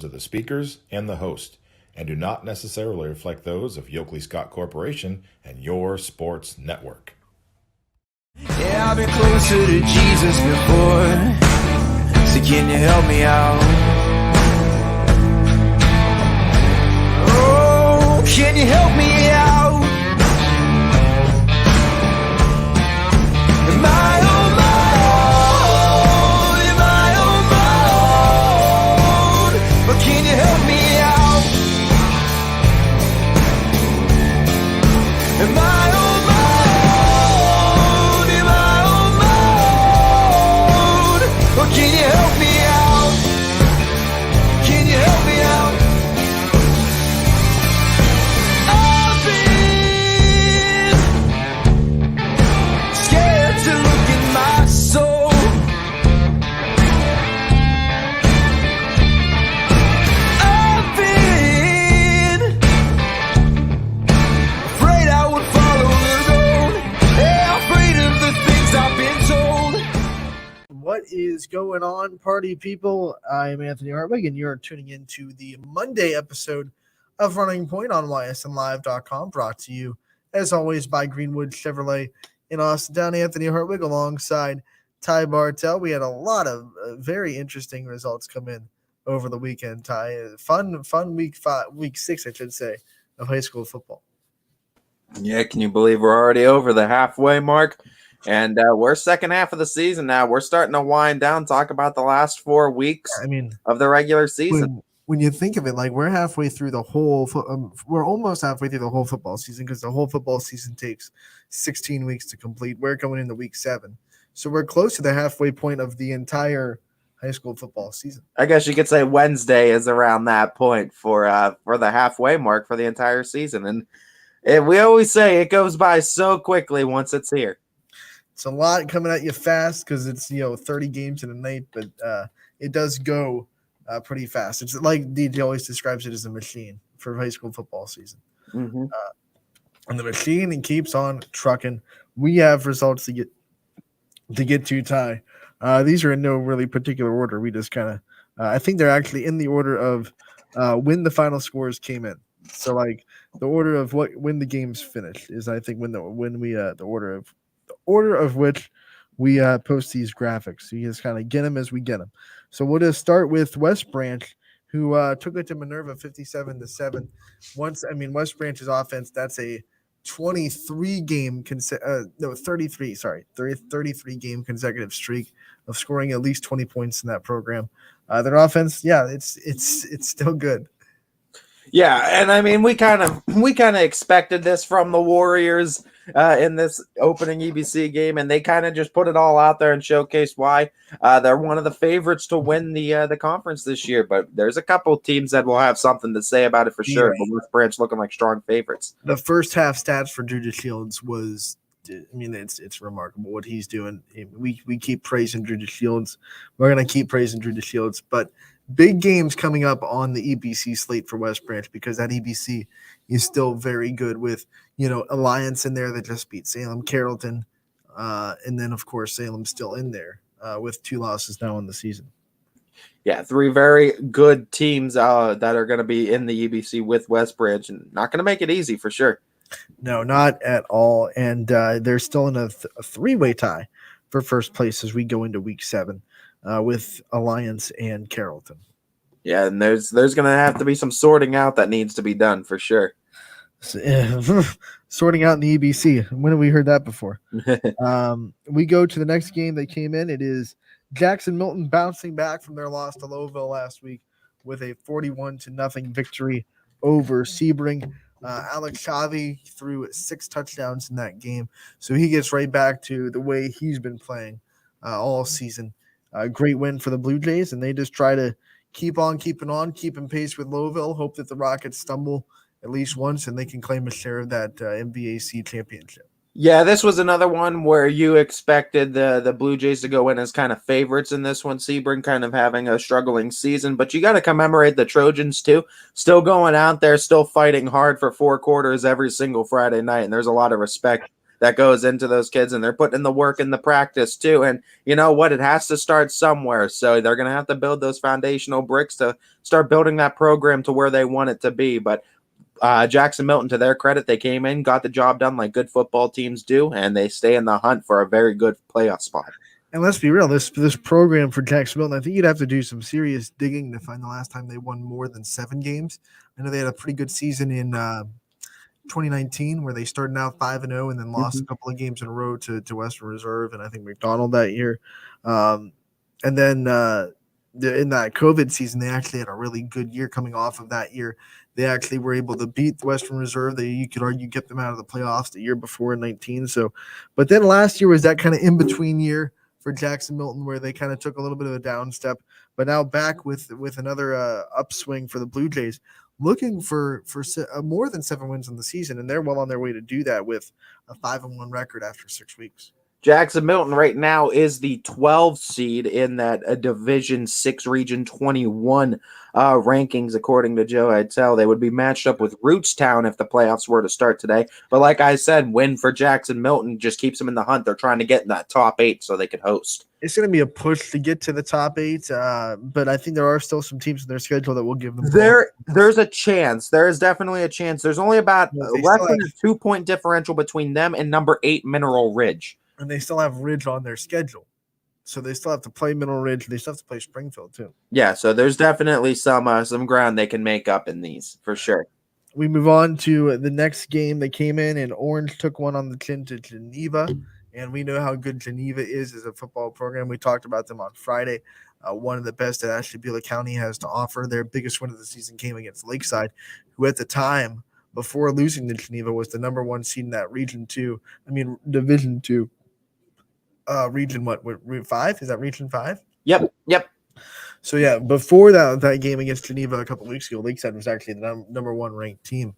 of the speakers and the host, and do not necessarily reflect those of Yoakley Scott Corporation and your sports network. Yeah, I've been closer to Jesus before, so can you help me out? Oh, can you help me out? Am I on my own? Am I on my own? But can you help me out? Am I on my own? Am I on my own? Or can you help me out? Can you help me out? I've been scared to look in my soul. I've been afraid I would follow the road. Yeah, afraid of the things I've been told. What is going on, party people? I'm Anthony Hartwig, and you're tuning into the Monday episode of Running Point on ysnlive.com, brought to you, as always, by Greenwood Chevrolet in Austin Town. Anthony Hartwig alongside Ty Bartell. We had a lot of very interesting results come in over the weekend, Ty. Fun week 6, I should say, of high school football. Yeah, can you believe we're already over the halfway mark? And we're second half of the season now. We're starting to wind down, talk about the last 4 weeks of the regular season. When you think of it, like we're halfway through the whole, we're almost halfway through the whole football season, because the whole football season takes 16 weeks to complete. We're coming into week 7, so we're close to the halfway point of the entire high school football season. I guess you could say Wednesday is around that point for the halfway mark for the entire season. And we always say it goes by so quickly once it's here. It's a lot coming at you fast because it's 30 games in a night, but it does go pretty fast. It's like DJ always describes it as a machine for high school football season. Mm-hmm. And the machine keeps on trucking. We have results to get to, Ty. These are in no really particular order. We just kind of I think they're actually in the order of when the final scores came in. So like the order of when the games finished is, I think, the order of which we post these graphics. So you just kind of get them as we get them. So we'll just start with West Branch, who took it to Minerva 57-7. West Branch's offense, that's a 33 game consecutive streak of scoring at least 20 points in that program. Their offense, it's still good. Yeah, and we kind of expected this from the Warriors in this opening EBC game, and they kind of just put it all out there and showcased why they're one of the favorites to win the conference this year. But there's a couple teams that will have something to say about it for sure. But West Branch looking like strong favorites. The first half stats for Judas Shields was, it's remarkable what he's doing. We keep praising Judas Shields. We're gonna keep praising Judas Shields, but big games coming up on the EBC slate for West Branch, because that EBC is still very good with, Alliance in there that just beat Salem, Carrollton, and then, of course, Salem's still in there with 2 losses now in the season. Yeah, 3 very good teams that are going to be in the EBC with West Branch, and not going to make it easy for sure. No, not at all. And they're still in a 3-way tie for first place as we go into week 7. With Alliance and Carrollton. Yeah, and there's going to have to be some sorting out that needs to be done for sure. Sorting out in the EBC. When have we heard that before? We go to the next game that came in. It is Jackson Milton bouncing back from their loss to Louisville last week with a 41-0 victory over Sebring. Alex Chavi threw 6 touchdowns in that game, so he gets right back to the way he's been playing all season. Great win for the Blue Jays, and they just try to keep on keeping pace with Louisville, hope that the Rockets stumble at least once and they can claim a share of that MVAC championship. Yeah, this was another one where you expected the Blue Jays to go in as kind of favorites in this one. Sebring kind of having a struggling season, but you got to commemorate the Trojans too. Still going out there, still fighting hard for 4 quarters every single Friday night, and there's a lot of respect that goes into those kids, and they're putting in the work and the practice too. And you know what? It has to start somewhere. So they're going to have to build those foundational bricks to start building that program to where they want it to be. But Jackson Milton, to their credit, they came in, got the job done like good football teams do, and they stay in the hunt for a very good playoff spot. And let's be real, this program for Jackson Milton, I think you'd have to do some serious digging to find the last time they won more than 7 games. I know they had a pretty good season in 2019 where they started out 5-0 and then lost a couple of games in a row to Western Reserve and I think McDonald that year. And then in that COVID season, they actually had a really good year coming off of that year. They actually were able to beat Western Reserve. You could argue get them out of the playoffs the year before in 19. So, but then last year was that kind of in-between year for Jackson Milton where they kind of took a little bit of a down step, but now back with another upswing for the Blue Jays, looking for more than 7 wins in the season, and they're well on their way to do that with a 5-1 record after 6 weeks. Jackson Milton right now is the 12th seed in that Division 6 Region 21 rankings, according to Joe Hytel. They would be matched up with Rootstown if the playoffs were to start today. But like I said, win for Jackson Milton just keeps them in the hunt. They're trying to get in that top 8 so they could host. It's going to be a push to get to the top 8, but I think there are still some teams in their schedule that will give them. There's a chance. There is definitely a chance. There's only about less than a 2-point differential between them and number 8 Mineral Ridge. And they still have Ridge on their schedule. So they still have to play Mineral Ridge. They still have to play Springfield, too. Yeah, so there's definitely some ground they can make up in these, for sure. We move on to the next game that came in, and Orange took one on the chin to Geneva. And we know how good Geneva is as a football program. We talked about them on Friday. One of the best that Ashtabula County has to offer. Their biggest win of the season came against Lakeside, who at the time, before losing to Geneva, was the number 1 seed in that Division 2. Region 5? Is that Region 5? Yep. So yeah, before that game against Geneva a couple of weeks ago, Lakeside was actually the number 1 ranked team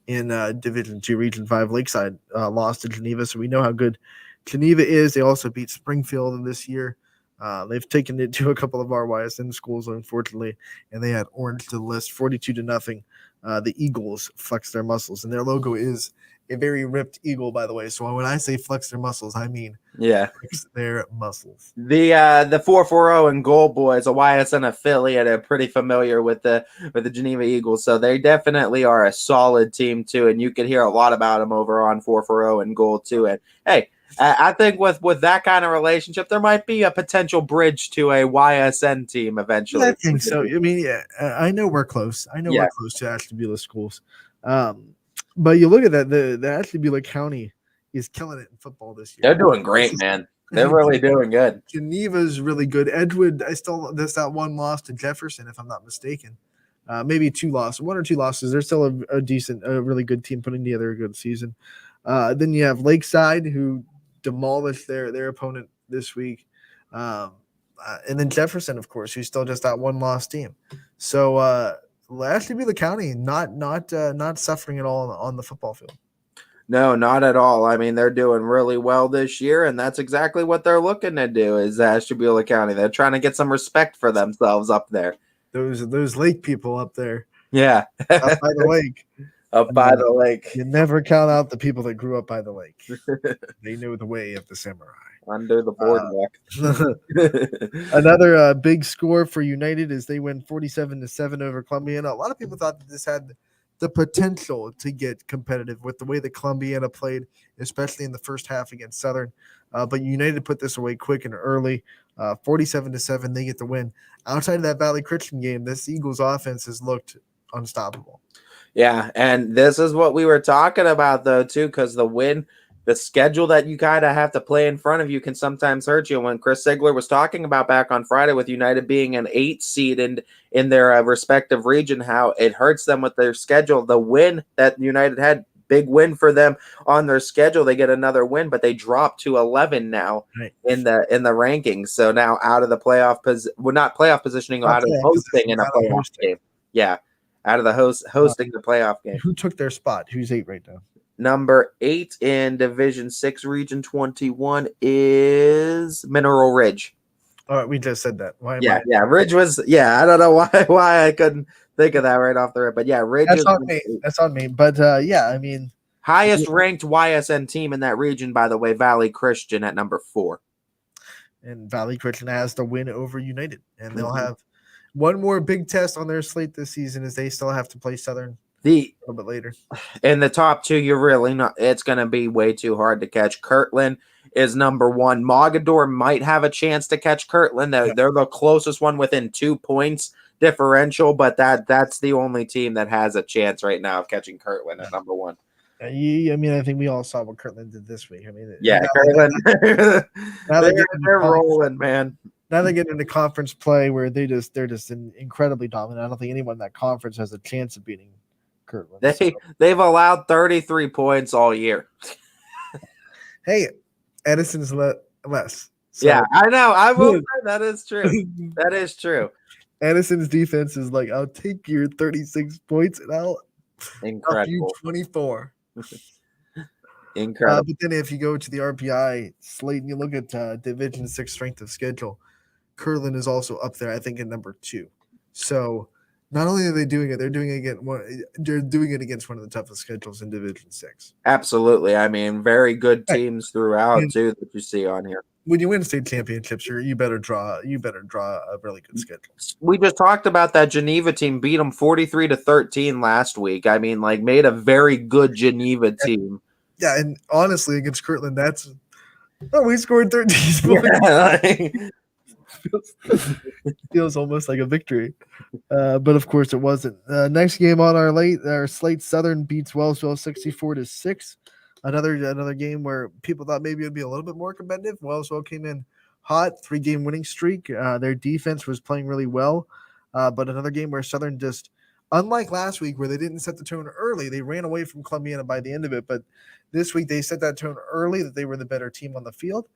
in Division 2, Region 5. Lakeside lost to Geneva, so we know how good Geneva is. They also beat Springfield this year. They've taken it to a couple of our YSN schools, unfortunately, and they had Orange to the list 42-0. The Eagles flex their muscles, and their logo is a very ripped eagle, by the way. So when I say flex their muscles, I mean flex their muscles. The 440 and Gold Boys, a YSN affiliate, are pretty familiar with the Geneva Eagles, so they definitely are a solid team too. And you could hear a lot about them over on 440 and Gold too. And hey, I think with that kind of relationship, there might be a potential bridge to a YSN team eventually. I think so. I mean, yeah, I know we're close. We're close to Ashtabula schools. But you look at that, the Ashtabula County is killing it in football this year. They're doing great, man. They're really doing good. Geneva's really good. Edgewood, there's that one loss to Jefferson, if I'm not mistaken. Maybe 1 or 2 losses. They're still a really good team putting together a good season. Then you have Lakeside, who demolished their opponent this week. And then Jefferson, of course, who's still just that 1-loss team. So Ashtabula County not suffering at all on the football field. No, not at all. I mean, they're doing really well this year, and that's exactly what they're looking to do is Ashtabula County. They're trying to get some respect for themselves up there. Those lake people up there. Yeah. Up by the lake. Up by the lake. You never count out the people that grew up by the lake. They knew the way of the samurai. Under the boardwalk. Another big score for United is they win 47-7 over Columbiana. A lot of people thought that this had the potential to get competitive with the way that Columbiana played, especially in the first half against Southern. But United put this away quick and early. 47-7, they get the win. Outside of that Valley Christian game, this Eagles offense has looked unstoppable. Yeah, and this is what we were talking about, though, too, because the schedule that you kind of have to play in front of you can sometimes hurt you. When Chris Sigler was talking about back on Friday with United being an 8 seed in their respective region, how it hurts them with their schedule. The win that United had, big win for them on their schedule. They get another win, but they drop to 11 now in the rankings. So now out of the playoff not playoff positioning, out of hosting in a playoff game. Yeah, out of the hosting the playoff game. Who took their spot? Who's 8 right now? Number 8 in Division 6 Region 21 is Mineral Ridge. All right, we just said that. Ridge was I don't know why I couldn't think of that right off the rip, but yeah, Ridge. That's on me. But I mean, Highest ranked YSN team in that region, by the way, Valley Christian at number 4. And Valley Christian has the win over United, and they'll have one more big test on their slate this season as they still have to play Southern a little bit later. In the top 2, you're really not. It's going to be way too hard to catch. Kirtland is number 1. Mogador might have a chance to catch Kirtland. They're the closest one within 2 points differential, but that's the only team that has a chance right now of catching Kirtland at number 1. I mean, I think we all saw what Kirtland did this week. I mean, Kirtland. They're rolling, man. Now they get into conference play where they're just incredibly dominant. I don't think anyone in that conference has a chance of beating Kirtland. They've allowed 33 points all year. Hey, Edison's less. So, yeah, I know. I will say that is true. That is true. Edison's defense is like, I'll take your 36 points and I'll incredible you 24. Incredible. But then if you go to the RPI slate and you look at Division 6 strength of schedule, Kirtland is also up there, I think, at number 2. So not only are they doing it, they're doing it against one of the toughest schedules in Division 6. Absolutely. I mean, very good teams throughout too that you see on here. When you win state championships, you better draw a really good schedule. We just talked about that Geneva team beat them 43-13 last week. I mean, like, made a very good team. Yeah, and honestly, against Kirtland, we scored 13 points. Feels almost like a victory, but of course it wasn't. Next game on our slate, Southern beats Wellsville 64-6. Another game where people thought maybe it would be a little bit more competitive. Wellsville came in hot, 3-game winning streak. Their defense was playing really well, but another game where Southern just, unlike last week where they didn't set the tone early, they ran away from Columbiana by the end of it. But this week they set that tone early that they were the better team on the field,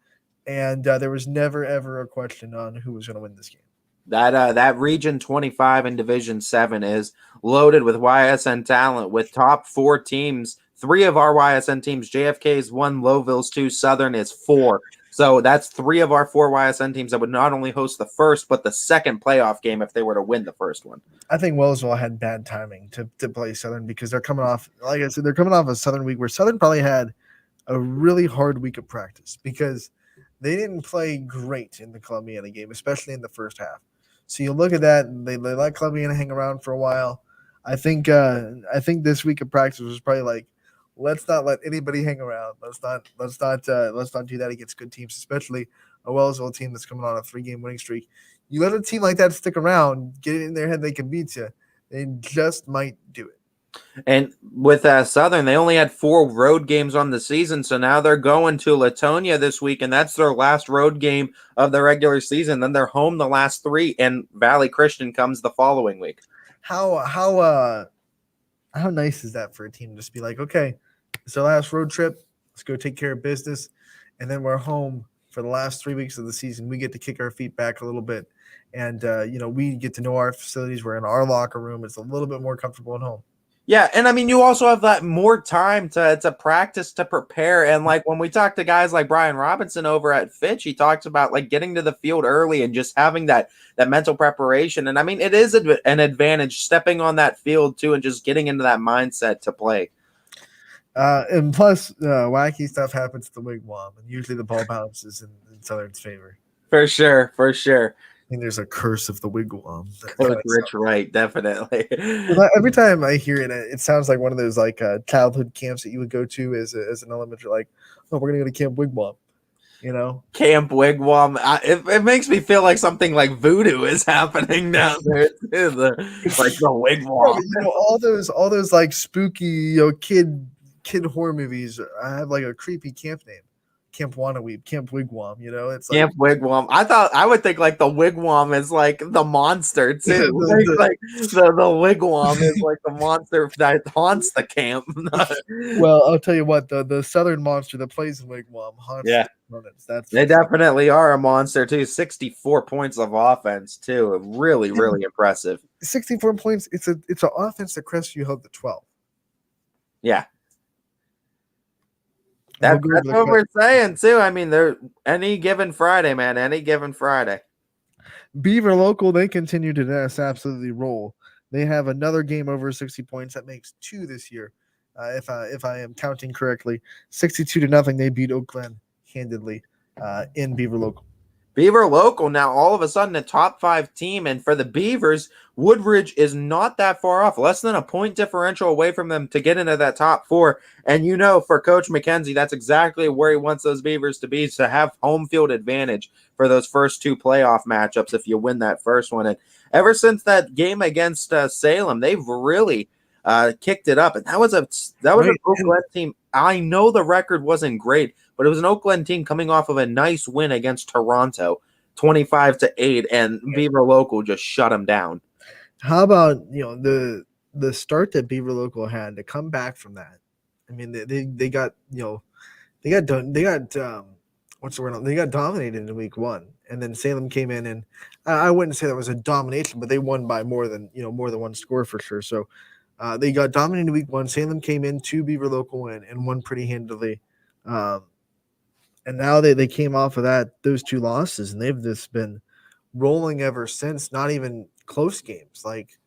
and there was never ever a question on who was going to win this game. That Region 25 in Division 7 is loaded with YSN talent, with top 4 teams. 3 of our YSN teams, JFK's 1, Louisville's 2, Southern is 4. So that's 3 of our 4 YSN teams that would not only host the first, but the second playoff game if they were to win the first one. I think Wellsville had bad timing to play Southern because they're coming off, like I said, they're coming off a Southern week where Southern probably had a really hard week of practice because they didn't play great in the Columbiana game, especially in the first half. So you look at that, and they let Columbiana hang around for a while. I think this week of practice was probably like, let's not let anybody hang around. Let's not do that against good teams, especially a Wellsville team that's coming on a 3-game winning streak. You let a team like that stick around, get it in their head they can beat you, they just might do it. And with Southern, they only had 4 road games on the season, so now they're going to Latonia this week, and that's their last road game of the regular season. Then they're home the last 3, and Valley Christian comes the following week. How nice is that for a team to just be like, okay, it's our last road trip. Let's go take care of business. And then we're home for the last 3 weeks of the season. We get to kick our feet back a little bit. And, we get to know our facilities. We're in our locker room. It's a little bit more comfortable at home. Yeah, and I mean, you also have that more time to practice, to prepare. And like when we talk to guys like Brian Robinson over at Fitch, he talks about like getting to the field early and just having that mental preparation. And I mean, it is an advantage stepping on that field too and just getting into that mindset to play. And plus, wacky stuff happens to the wigwam, and usually the ball bounces in Southern's favor. For sure. I think there's a curse of the wigwam. Coach Rich Wright, definitely. Every time I hear it, it sounds like one of those like childhood camps that you would go to as an elementary, like, oh, we're gonna go to Camp Wigwam, Camp Wigwam. It makes me feel like something like voodoo is happening down there too. Like the wigwam. All those like spooky, kid horror movies have like a creepy camp name. Camp Wannaweeb, Camp Wigwam, it's like Camp Wigwam. I would think like the wigwam is like the monster too. The wigwam is like the monster that haunts the camp. Well, I'll tell you what, the southern monster that plays in Wigwam haunts they definitely are a monster too. 64 points of offense too. Really, really impressive. 64 points. It's an offense that Crestview held to 12. Yeah. That's what we're saying too. I mean, they're any given Friday, man. Any given Friday. Beaver local, they continue to just absolutely roll. They have another game over 60 points. That makes 2 this year. if I am counting correctly. 62-0, they beat Oak Glen handedly in Beaver Local. Beaver Local now all of a sudden a top 5 team, and for the Beavers, Woodridge is not that far off, less than a point differential away from them to get into that top 4. And for Coach McKenzie, that's exactly where he wants those Beavers to be, to have home field advantage for those first 2 playoff matchups if you win that first one. And ever since that game against Salem, they've really kicked it up, and that was an Oak Glen team. I know the record wasn't great, but it was an Oak Glen team coming off of a nice win against Toronto, 25-8, and Beaver Local just shut them down. How about the start that Beaver Local had to come back from that? I mean, they got they got dominated in week 1, and then Salem came in, and I wouldn't say that was a domination, but they won by more than one score for sure. So they got dominated in week 1. Salem came in to Beaver Local and won pretty handily. And now they came off of those 2 losses, and they've just been rolling ever since. Not even close games. Like,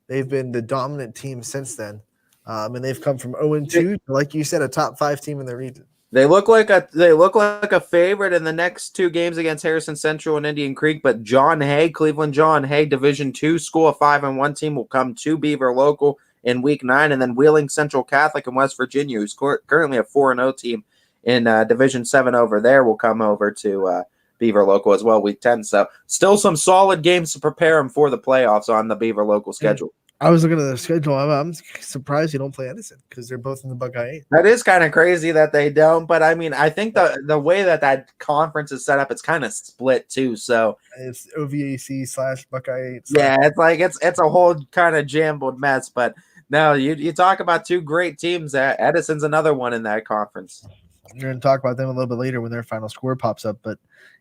they've been the dominant team since then. And they've come from 0-2 to, like you said, a top 5 team in their region. They look like a favorite in the next 2 games against Harrison Central and Indian Creek, but Cleveland John Hay, Division II school, a 5-1 team, will come to Beaver Local in week 9, and then Wheeling Central Catholic in West Virginia, who's currently a 4-0 team in Division 7 over there, will come over to Beaver Local as well, week 10. So still some solid games to prepare them for the playoffs on the Beaver Local schedule. I was looking at the schedule. I'm surprised you don't play Edison, because they're both in the Buckeye 8. That is kind of crazy that they don't, but I mean, I think the way that conference is set up, it's kind of split too. So it's OVAC/Buckeye 8. Yeah, it's like it's a whole kind of jumbled mess. But no, you talk about 2 great teams. Edison's another one in that conference. We're going to talk about them a little bit later when their final score pops up. But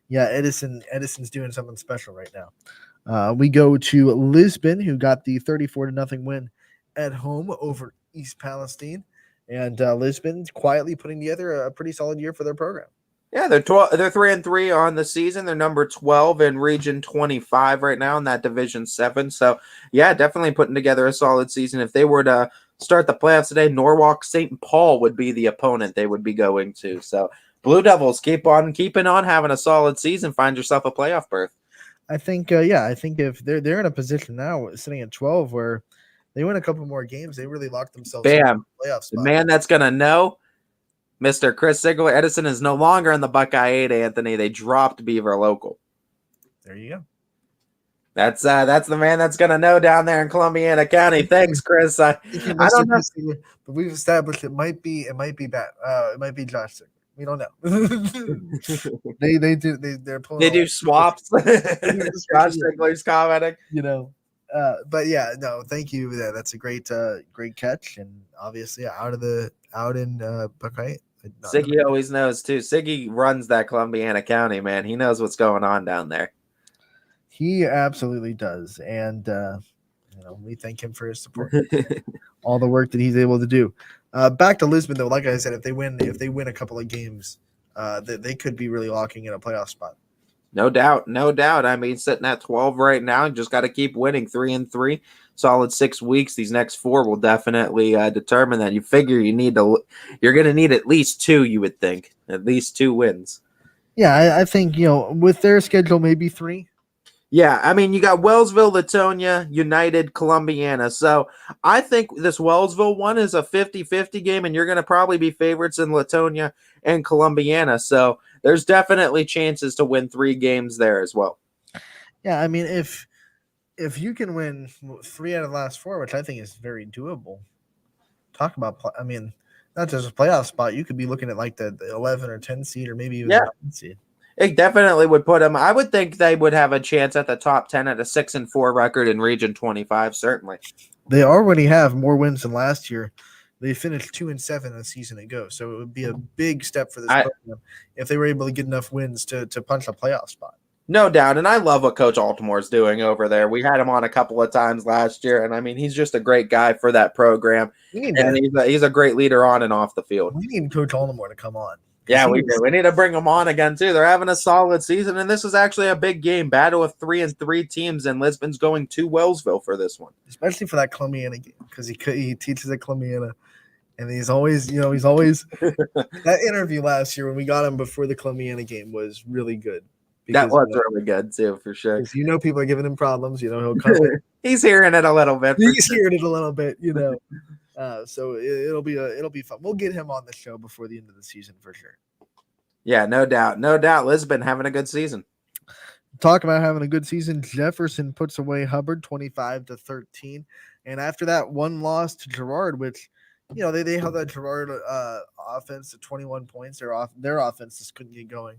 yeah, Edison's doing something special right now. We go to Lisbon, who got the 34-0 win at home over East Palestine. And Lisbon's quietly putting together a pretty solid year for their program. Yeah, they're 3-3 on the season. They're number 12 in Region 25 right now in that Division 7. So, yeah, definitely putting together a solid season. If they were to start the playoffs today, Norwalk St. Paul would be the opponent they would be going to. So, Blue Devils keep on keeping on, having a solid season. Find yourself a playoff berth. I think if they're in a position now, sitting at 12, where they win a couple more games, they really lock themselves in the playoff spot. The man that's going to know, Mr. Chris Sigler. Edison is no longer in the Buckeye 8, Anthony. They dropped Beaver Local. There you go. That's the man that's going to know down there in Columbiana County. Thanks, Chris. I don't know. But we've established it might be bad. It might be Josh Sigler. We don't know. They're pulling. They do swaps. Josh Sigler's commenting. But yeah, no, thank you. That's a great catch, and obviously out in Buckeye. Siggy always knows too. Siggy runs that Columbiana County, man. He knows what's going on down there. He absolutely does, and we thank him for his support, all the work that he's able to do. Back to Lisbon, though. Like I said, if they win a couple of games, they could be really locking in a playoff spot. No doubt. I mean, sitting at 12 right now, just got to keep winning. 3-3, solid 6 weeks. These next 4 will definitely determine that. You figure you're going to need at least 2. You would think at least 2 wins. Yeah, I think with their schedule, maybe 3. Yeah, I mean, you got Wellsville, Latonia, United, Columbiana. So I think this Wellsville one is a 50-50 game, and you're going to probably be favorites in Latonia and Columbiana. So there's definitely chances to win 3 games there as well. Yeah, I mean, if you can win 3 out of the last 4, which I think is very doable, talk about, I mean, not just a playoff spot. You could be looking at like the 11 or 10 seed, or maybe even the 10 seed. It definitely would put them. I would think they would have a chance at the top 10 at a 6-4 record in Region 25. Certainly, they already have more wins than last year. They finished 2-7 a season ago, so it would be a big step for this program if they were able to get enough wins to punch a playoff spot. No doubt, and I love what Coach Altimore's doing over there. We had him on a couple of times last year, and I mean, he's just a great guy for that program, and he's a great leader on and off the field. We need Coach Altimore to come on. Yeah, we do. We need to bring them on again, too. They're having a solid season, and this is actually a big game. Battle of 3-3 teams, and Lisbon's going to Wellsville for this one. Especially for that Columbiana game, because he teaches at Columbiana. And he's always that interview last year when we got him before the Columbiana game was really good. That was really good too, for sure. People are giving him problems. He'll come in. He's hearing it a little bit. He's hearing it a little bit. So it'll be fun. We'll get him on the show before the end of the season for sure. Yeah, no doubt. Lisbon having a good season. Talk about having a good season. Jefferson puts away Hubbard 25-13, and after that one loss to Girard, which they held that Girard offense to 21 points. Their offense just couldn't get going.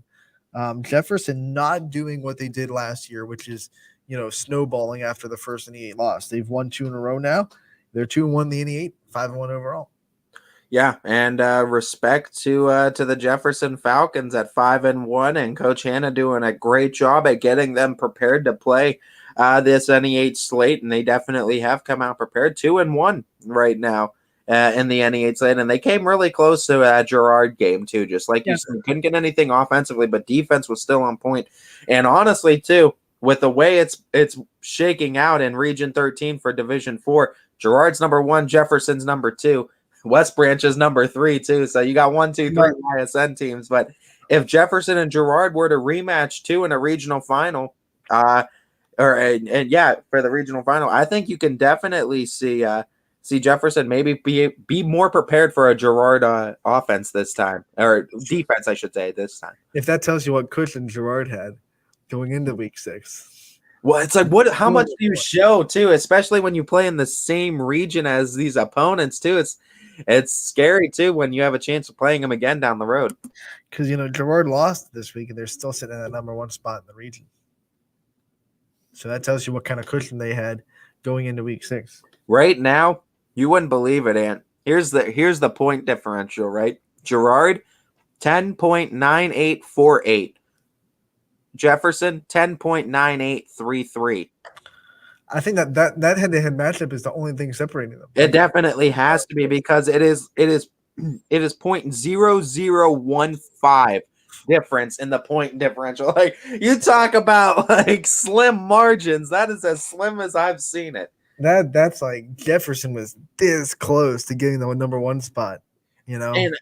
Jefferson not doing what they did last year, which is snowballing after the first NE8 loss. They've won 2 in a row now. They're 2-1 in the NE8, 5-1 overall. Yeah, and respect to the Jefferson Falcons at 5-1, and Coach Hanna doing a great job at getting them prepared to play this NE8 slate, and they definitely have come out prepared. 2-1 right now in the NE8 slate, and they came really close to a Girard game too. Just like you said, couldn't get anything offensively, but defense was still on point. And honestly, too, with the way it's shaking out in Region 13 for Division 4, Girard's number 1, Jefferson's number 2. West Branch is number 3 too. So you got 1, 2, 3 ISN teams. But if Jefferson and Girard were to rematch too in a regional final, for the regional final, I think you can definitely see Jefferson maybe be more prepared for a Girard offense this time, or defense, I should say, this time. If that tells you what cushion Girard had going into week 6. Well, it's like how much do you show too, especially when you play in the same region as these opponents too. It's scary too when you have a chance of playing them again down the road. Because Girard lost this week and they're still sitting at that number 1 spot in the region. So that tells you what kind of cushion they had going into week 6. Right now, you wouldn't believe it, Ant. Here's the point differential, right? Girard, 10.9848. Jefferson, 10.9833. I think that head-to-head matchup is the only thing separating them. It definitely has to be, because it is 0.0015 difference in the point differential. Like, you talk about like slim margins, that is as slim as I've seen it. That's like Jefferson was this close to getting the number 1 spot, And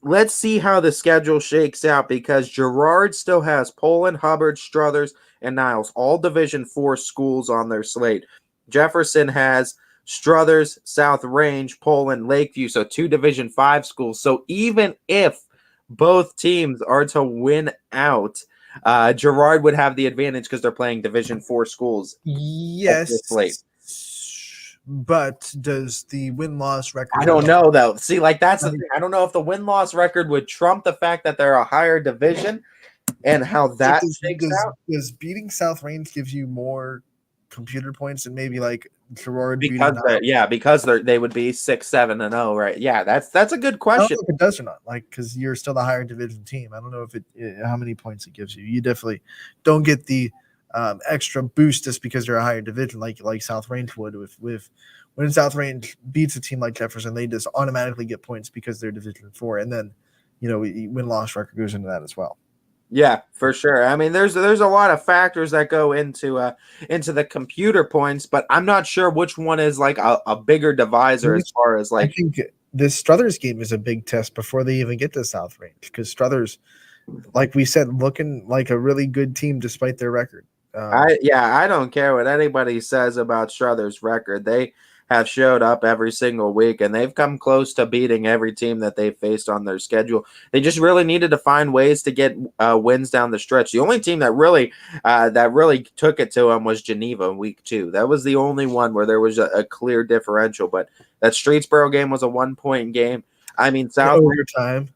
let's see how the schedule shakes out, because Girard still has Poland, Hubbard, Struthers, and Niles, all Division 4 schools on their slate. Jefferson has Struthers, South Range, Poland, Lakeview, so 2 Division 5 schools. So even if both teams are to win out, Girard would have the advantage because they're playing Division 4 schools. Yes. But does the win-loss record? I don't know, though. See, like, that's the thing. I don't know if the win-loss record would trump the fact that they're a higher division and how that shakes out. Does beating South Range gives you more computer points and maybe like Girard? Because they would be 6-7-0, right? Yeah, that's a good question. I don't know if it does or not, like, because you're still the higher division team. I don't know if how many points it gives you. You definitely don't get the extra boost just because you're a higher division, like South Range would. When South Range beats a team like Jefferson, they just automatically get points because they're Division 4, and then win-loss record goes into that as well. Yeah, for sure. I mean, there's a lot of factors that go into the computer points, but I'm not sure which one is like a bigger divisor as far as like. I think this Struthers game is a big test before they even get to South Range, because Struthers, like we said, looking like a really good team despite their record. I don't care what anybody says about Struthers' record. They have showed up every single week, and they've come close to beating every team that they've faced on their schedule. They just really needed to find ways to get wins down the stretch. The only team that really took it to them was Geneva in week 2. That was the only one where there was a clear differential. But that Streetsboro game was a 1-point game. I mean, South overtime.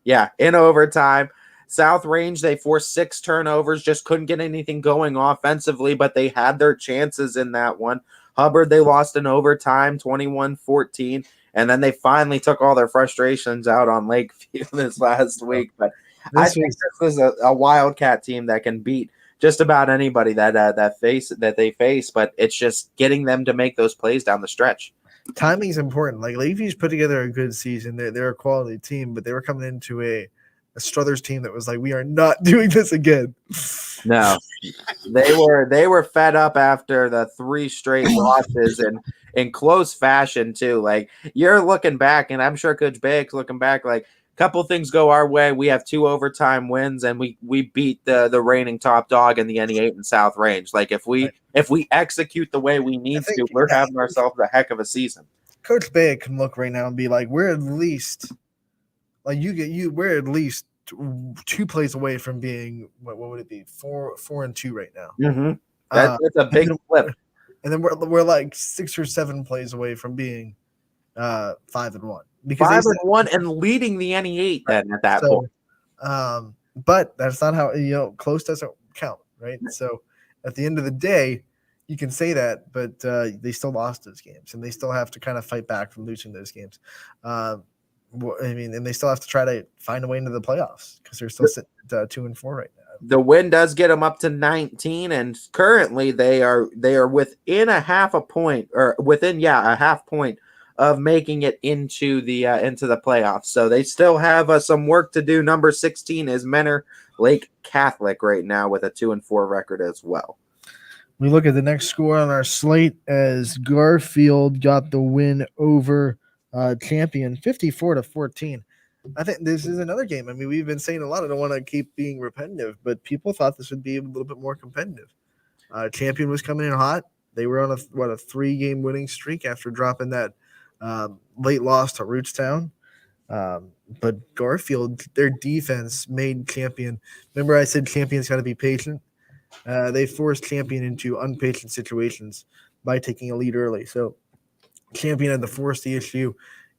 Yeah, in overtime. South Range, they forced 6 turnovers, just couldn't get anything going offensively, but they had their chances in that one. Hubbard, they lost in overtime, 21-14, and then they finally took all their frustrations out on Lakeview this last week. But I think this is a Wildcat team that can beat just about anybody that they face, but it's just getting them to make those plays down the stretch. Timing is important. Like, Lakeview's put together a good season. They're a quality team, but they were coming into a Struthers team that was like, we are not doing this again. No, they were fed up after the 3 straight losses in close fashion too. Like you're looking back, and I'm sure Coach Baek's looking back, like a couple things go our way. We have 2 overtime wins, and we beat the reigning top dog in the NE8 and South Range. Like if we execute the way we need to, we're having ourselves a heck of a season. Coach Baek can look right now and be like, we're at least we're at least 2 plays away from being what would it be 4-2 right now. Mm-hmm. That's a big flip. And then we're like 6 or 7 plays away from being 5-1 because 5-1 and leading the NE8 then at that point. But that's not how close doesn't count, right? So at the end of the day, you can say that, but they still lost those games, and they still have to kind of fight back from losing those games. And they still have to try to find a way into the playoffs because they're still sitting at 2-4 right now. The win does get them up to 19, and currently they are within a half a point, or within a half point of making it into the playoffs. So they still have some work to do. Number 16 is Menor Lake Catholic right now with a 2-4 record as well. We look at the next score on our slate as Garfield got the win over Champion 54-14. I think this is another game. I mean, we've been saying a lot. I don't want to keep being repetitive, but people thought this would be a little bit more competitive. Champion was coming in hot. They were on a 3-game winning streak after dropping that late loss to Rootstown. But Garfield, their defense made Champion. Remember I said Champion's got to be patient? They forced Champion into unpatient situations by taking a lead early. So Champion had to force the issue,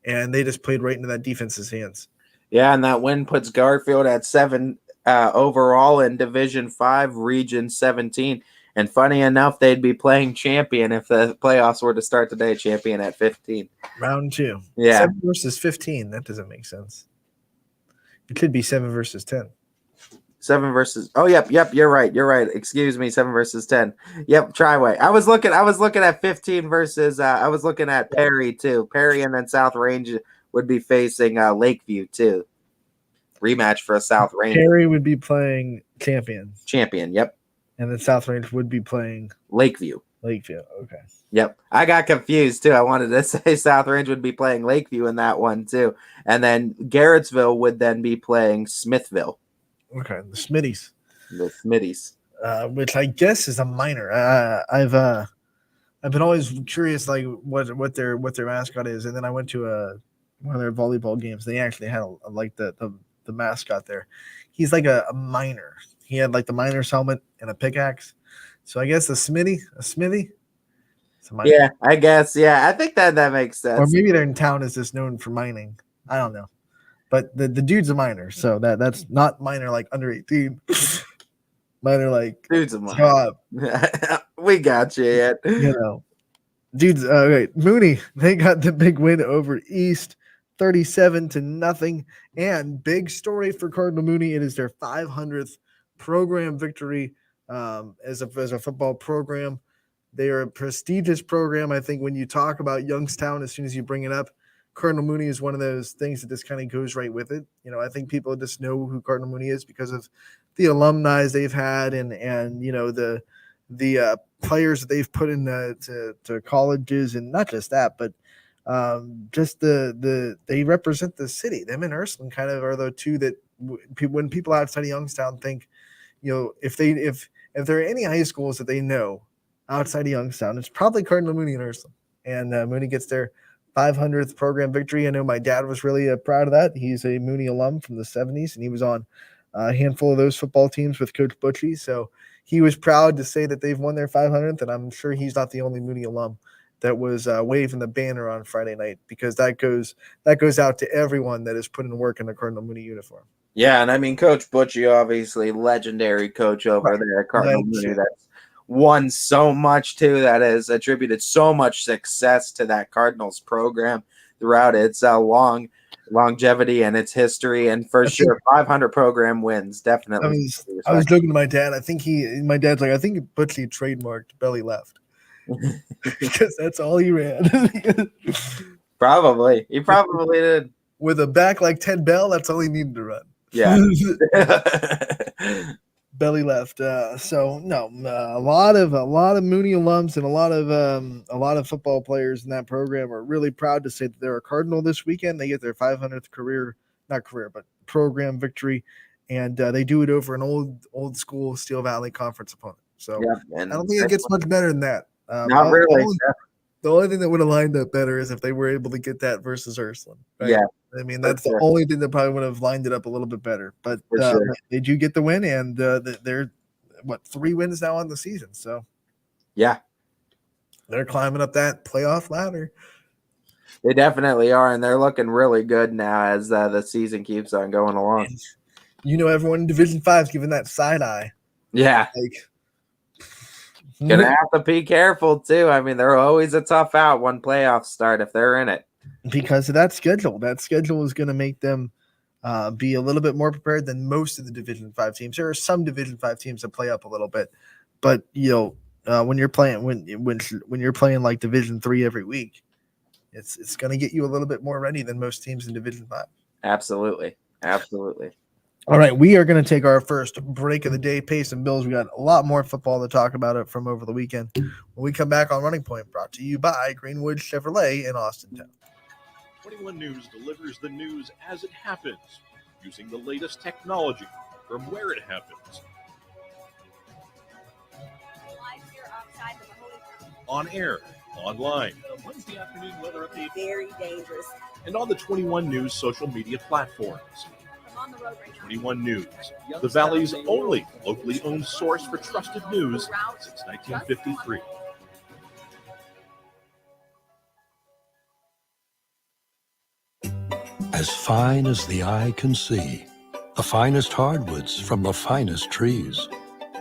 and they just played right into that defense's hands. Yeah, and that win puts Garfield at 7 overall in Division 5, Region 17. And funny enough, they'd be playing Champion if the playoffs were to start today, Champion at 15. Round 2. Yeah. 7 versus 15. That doesn't make sense. It could be 7 versus 10. 7 versus. Oh, yep. You're right. Excuse me. 7 versus 10. Yep. Triway. I was looking at 15 versus. I was looking at Perry too. Perry and then South Range would be facing Lakeview too. Rematch for a South Range. Perry would be playing Champion. Yep. And then South Range would be playing Lakeview. Okay. Yep. I got confused too. I wanted to say South Range would be playing Lakeview in that one too, and then Garrettsville would then be playing Smithville. Okay, the Smitties. The Smitties. Which I guess is a minor. I've been always curious, like what their mascot is, and then I went to one of their volleyball games. They actually had the mascot there. He's like a minor. He had like the miner's helmet and a pickaxe. So I guess a smithy. Yeah, I guess. Yeah, I think that makes sense. Or maybe their town is just known for mining. I don't know. But the dude's a minor, so that's not minor like under 18. Minor like dude's a minor. We got you. Dude's right. Mooney, they got the big win over East, 37-0. And big story for Cardinal Mooney. It is their 500th program victory as a football program. They are a prestigious program. I think when you talk about Youngstown, as soon as you bring it up, Cardinal Mooney is one of those things that just kind of goes right with it. I think people just know who Cardinal Mooney is because of the alumni they've had and the players that they've put in to colleges, and not just that, but just they represent the city. Them and Ursuline kind of are the two that when people outside of Youngstown think, if there are any high schools that they know outside of Youngstown, it's probably Cardinal Mooney and Ursuline. And Mooney gets their 500th program victory. I know my dad was really proud of that. He's a Mooney alum from the 70s, and he was on a handful of those football teams with Coach Butchie. So he was proud to say that they've won their 500th, and I'm sure he's not the only Mooney alum that was waving the banner on Friday night, because that goes out to everyone that has put in work in the Cardinal Mooney uniform. Yeah, and I mean, Coach Butchie, obviously legendary coach over there at Cardinal Mooney. That's won so much too, that has attributed so much success to that Cardinals program throughout its longevity and its history, and for sure 500 program wins definitely. I was joking to my dad. I think my dad's like, I think Butchie trademarked belly left because that's all he ran. He probably did. With a back like Ted Bell, that's all he needed to run. Yeah. belly left. So no, a lot of Mooney alums and a lot of football players in that program are really proud to say that they're a Cardinal this weekend. They get their 500th program victory, and they do it over an old school Steel Valley Conference opponent. So Yeah, I don't think it gets much better than that. Not really. The only thing that would have lined up better is if they were able to get that versus Ursuline. Right? Yeah. I mean, that's the only thing that probably would have lined it up a little bit better. But they do get the win, and they're, 3 wins now on the season. So, yeah, they're climbing up that playoff ladder. They definitely are, and they're looking really good now as the season keeps on going along. And, everyone in Division 5 is giving that side eye. Yeah. Gonna have to be careful too. I mean, they're always a tough out when playoffs start if they're in it. Because of that schedule. That schedule is going to make them be a little bit more prepared than most of the Division 5 teams. There are some Division 5 teams that play up a little bit, but when you're playing when you're playing like Division 3 every week, it's going to get you a little bit more ready than most teams in Division 5. Absolutely. All right, we are going to take our first break of the day. Pace and Bills. We got a lot more football to talk about it from over the weekend. When we come back on Running Point, brought to you by Greenwood Chevrolet in Austintown. 21 News delivers the news as it happens, using the latest technology from where it happens. Live here outside the Mahoney County. On air, online, Wednesday afternoon weather update, Very dangerous. and on the 21 News social media platforms. I'm on the road right now. 21 News, the Valley's only locally owned source for trusted news since 1953. As fine as the eye can see, the finest hardwoods from the finest trees.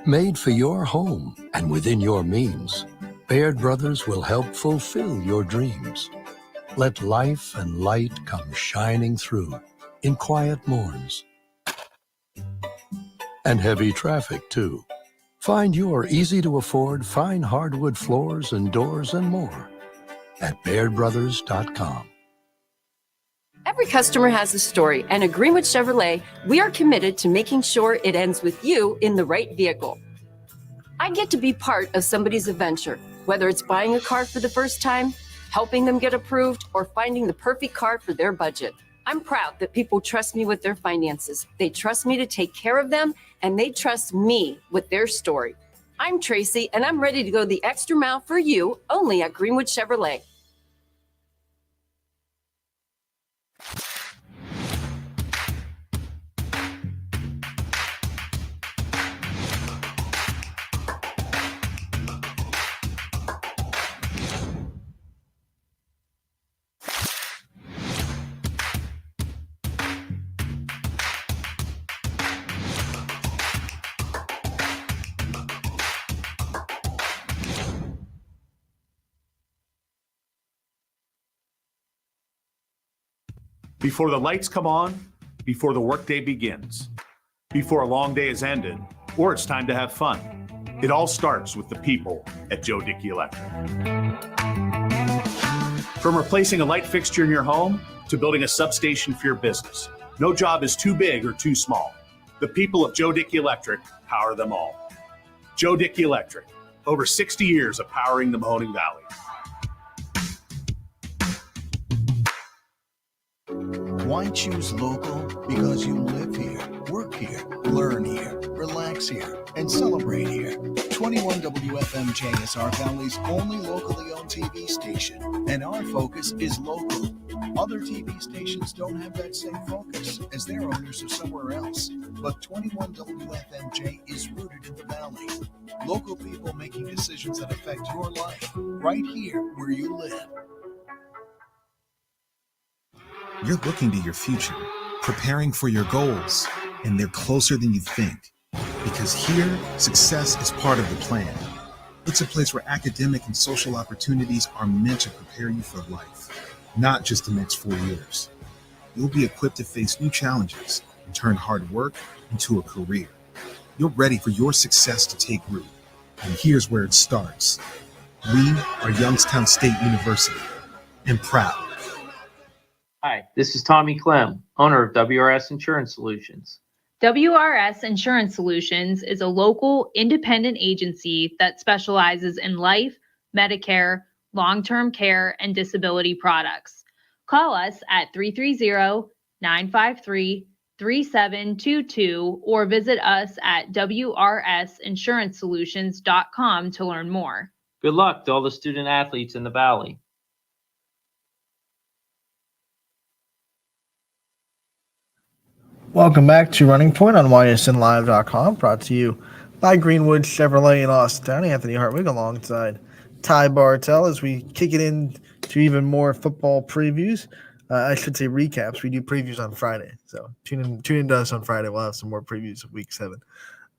Made for your home and within your means, Baird Brothers will help fulfill your dreams. Let life and light come shining through in quiet morns. And heavy traffic, too. Find your easy-to-afford fine hardwood floors and doors and more at BairdBrothers.com. Every customer has a story, and at Greenwood Chevrolet, we are committed to making sure it ends with you in the right vehicle. I get to be part of somebody's adventure, whether it's buying a car for the first time, helping them get approved, or finding the perfect car for their budget. I'm proud that people trust me with their finances. They trust me to take care of them, and they trust me with their story. I'm Tracy, and I'm ready to go the extra mile for you, only at Greenwood Chevrolet. Before the lights come on, before the workday begins, before a long day is ended, or it's time to have fun. It all starts with the people at Joe Dickey Electric. From replacing a light fixture in your home to building a substation for your business, no job is too big or too small. The people of Joe Dickey Electric power them all. Joe Dickey Electric, over 60 years of powering the Mahoning Valley. Why choose local? Because you live here, work here, learn here, relax here, and celebrate here. 21 WFMJ is our Valley's only locally owned TV station, and our focus is local. Other TV stations don't have that same focus, as their owners are somewhere else. But 21 WFMJ is rooted in the Valley. Local people making decisions that affect your life, right here where you live. You're looking to your future, preparing for your goals, and they're closer than you think. Because here, success is part of the plan. It's a place where academic and social opportunities are meant to prepare you for life, not just the next 4 years. You'll be equipped to face new challenges and turn hard work into a career. You're ready for your success to take root. And here's where it starts. We are Youngstown State University, and proud. Hi, this is Tommy Clem, owner of WRS Insurance Solutions. WRS Insurance Solutions is a local independent agency that specializes in life, Medicare, long-term care, and disability products. Call us at 330-953-3722 or visit us at wrsinsurancesolutions.com to learn more. Good luck to all the student athletes in the Valley. Welcome back to Running Point on ysnlive.com, brought to you by Greenwood Chevrolet in Austin. Anthony Hartwig alongside Ty Bartell as we kick it in to even more football previews. I should say recaps. We do previews on Friday, so tune in to us on Friday. We'll have some more previews of Week 7.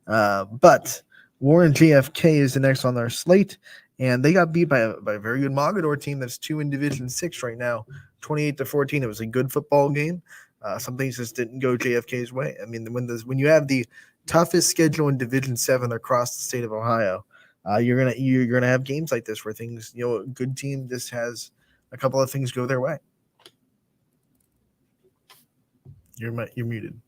But Warren JFK is the next on their slate, and they got beat by a very good Mogador team that's 2 in Division 6 right now, 28-14. It was a good football game. Some things just didn't go JFK's way. I mean, when you have the toughest schedule in Division 7 across the state of Ohio, you're gonna have games like this where things, a good team just has a couple of things go their way. You're muted.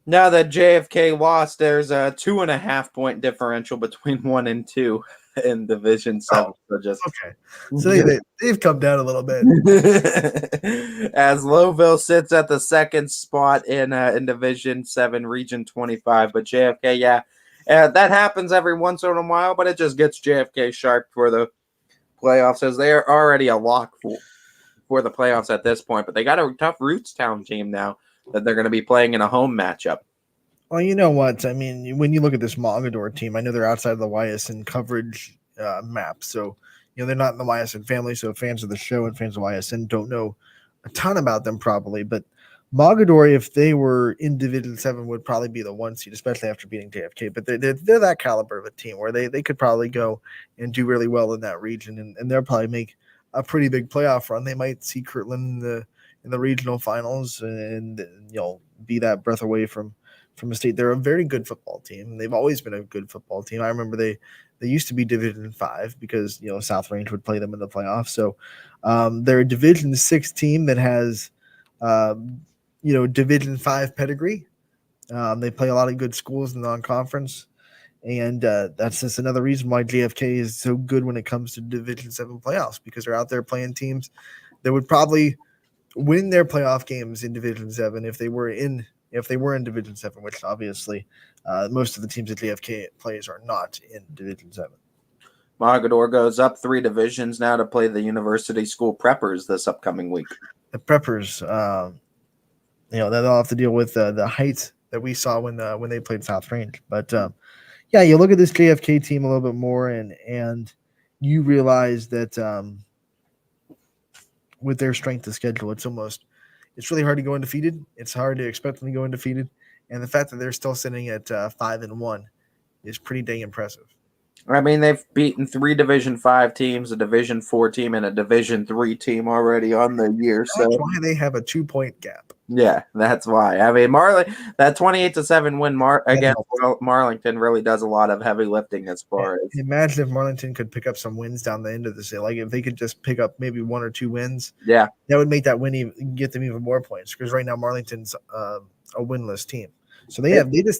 Now that JFK lost, there's a 2.5 point differential between 1 and 2 in Division 7. So okay. So they've come down a little bit. As Louisville sits at the second spot in Division 7, Region 25. But JFK, that happens every once in a while, but it just gets JFK sharp for the playoffs, as they are already a lock for the playoffs at this point. But they got a tough Rootstown team now that they're going to be playing in a home matchup. Well, you know what? I mean, when you look at this Mogador team, I know they're outside of the YSN coverage map. So, they're not in the YSN family. So fans of the show and fans of YSN don't know a ton about them probably. But Mogador, if they were in Division 7, would probably be the 1 seed, especially after beating JFK. But they're that caliber of a team where they could probably go and do really well in that region. And they'll probably make a pretty big playoff run. They might see Kirtland in the regional finals and be that breath away from a state. They're a very good football team. They've always been a good football team. I remember they used to be Division 5 because South Range would play them in the playoffs. So they're a Division 6 team that has Division 5 pedigree. They play a lot of good schools in the non-conference, and that's just another reason why JFK is so good when it comes to Division 7 playoffs, because they're out there playing teams that would probably win their playoff games in Division 7 if they were in Division 7, which obviously most of the teams that JFK plays are not in Division 7. Mogador goes up 3 divisions now to play the University School Preppers this upcoming week. The Preppers, they'll have to deal with the heights that we saw when they played South Range. But you look at this JFK team a little bit more, and you realize that with their strength of schedule, it's really hard to go undefeated. It's hard to expect them to go undefeated. And the fact that they're still sitting at 5-1 is pretty dang impressive. I mean, they've beaten 3 Division 5 teams, a Division 4 team, and a Division 3 team already on the year. That's why they have a 2-point gap. Yeah, that's why. I mean, that 28-7 win against Marlington really does a lot of heavy lifting as far as. Imagine if Marlington could pick up some wins down the end of the season. Like if they could just pick up maybe 1 or 2 wins. Yeah, that would make that win get them even more points, because right now Marlington's a winless team. So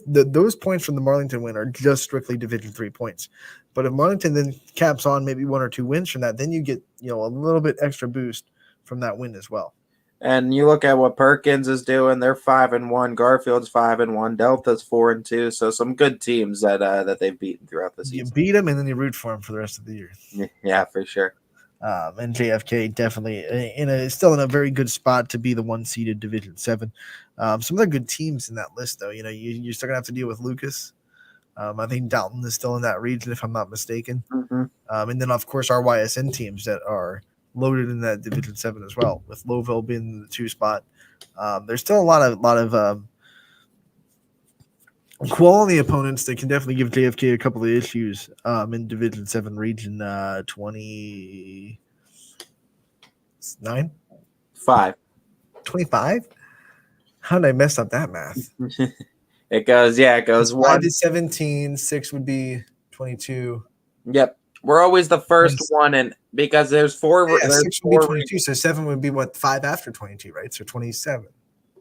those points from the Marlington win are just strictly Division 3 points. But if Marlington then caps on maybe 1 or 2 wins from that, then you get a little bit extra boost from that win as well. And you look at what Perkins is doing; they're 5-1. Garfield's 5-1. Delta's 4-2. So some good teams that they've beaten throughout the season. You beat them, and then you root for them for the rest of the year. Yeah, for sure. And JFK definitely still in a very good spot to be the 1-seeded Division 7. Some other good teams in that list, though. You're still gonna have to deal with Lucas. I think Dalton is still in that region, if I'm not mistaken. Mm-hmm. And then, of course, our YSN teams that are loaded in that Division 7 as well, with Louisville being the 2 spot. There's still a lot of quality opponents that can definitely give JFK a couple of issues in Division 7 region 29? 5. 25? How did I mess up that math? It goes 1 to 17, 6 would be 22. Yep. We're always the first one, and because there's 4. Yeah, there's 6 would be 22, so 7 would be 5 after 22, right? So 27.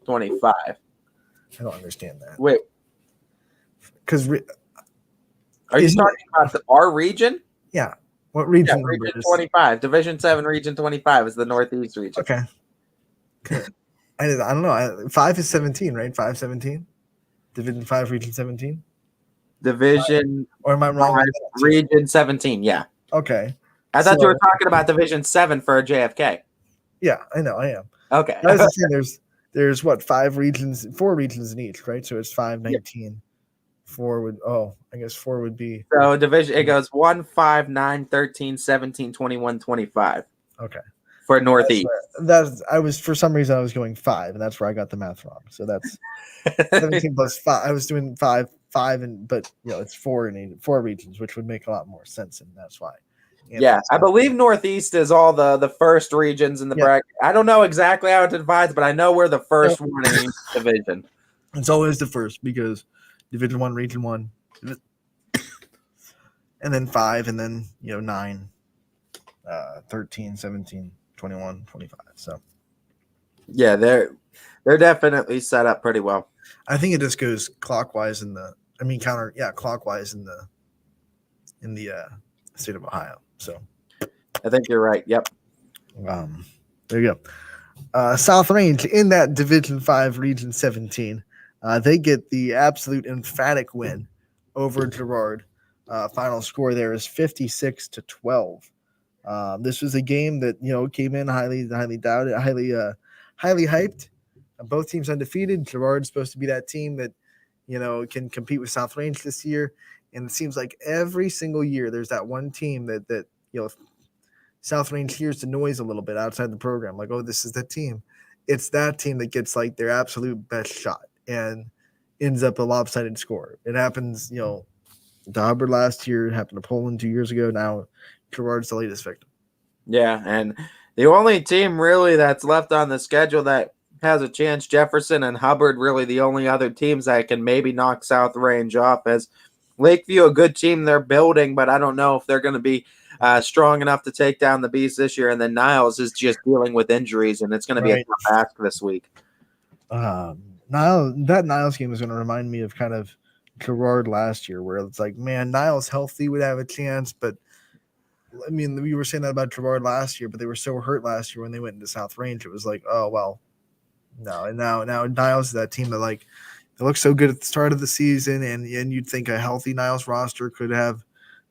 25. I don't understand that. Wait, Because are you talking about our region? Yeah. What region? Yeah, region 25, Division 7, Region 25 is the Northeast region. Okay. I don't know. 5 is 17, right? 5, 17? Division 5, Region 17? Division Or am I wrong? 5, Region 17, yeah. Okay. I thought you were talking about Division 7 for JFK. Yeah, I know. I am. Okay. I was just saying there's what, 4 regions in each, right? So it's 5, 19. 4 would, I guess 4 would be. So division, it goes 1, 5, 9, 13, 17, 21, 25. Okay. For Northeast. I was, for some reason, I was going 5, and that's where I got the math wrong. So that's 17 plus 5. I was doing 5, but it's 4 regions, which would make a lot more sense, and that's why. Yeah, I believe Northeast is all the first regions in the bracket. I don't know exactly how it divides, but I know we're the first one in each division. It's always the first because Division 1, Region 1, and then 5, and then 9, 13, 17, 21, 25. So yeah, they're definitely set up pretty well. I think it just goes clockwise clockwise in the state of Ohio. So I think you're right. Yep. There you go. South Range in that Division 5, Region 17. They get the absolute emphatic win over Girard. Final score there is 56-12. This was a game that came in highly doubted, highly hyped. Both teams undefeated. Girard's supposed to be that team that can compete with South Range this year, and it seems like every single year there's that one team that South Range hears the noise a little bit outside the program, like, oh, this is the team. It's that team that gets like their absolute best shot and ends up a lopsided score. It happens, to Hubbard last year. It happened to Poland 2 years ago. Now Girard's the latest victim. Yeah, and the only team really that's left on the schedule that has a chance, Jefferson and Hubbard, really the only other teams that can maybe knock South Range off. As Lakeview, a good team they're building, but I don't know if they're going to be strong enough to take down the Beast this year. And then Niles is just dealing with injuries, and it's going to be a tough ask this week. Niles game is going to remind me of kind of Girard last year, where it's like, man, Niles healthy would have a chance, but I mean, we were saying that about Girard last year, but they were so hurt last year when they went into South Range. It was like, oh well, no. And now Niles is that team that they look so good at the start of the season, and you'd think a healthy Niles roster could have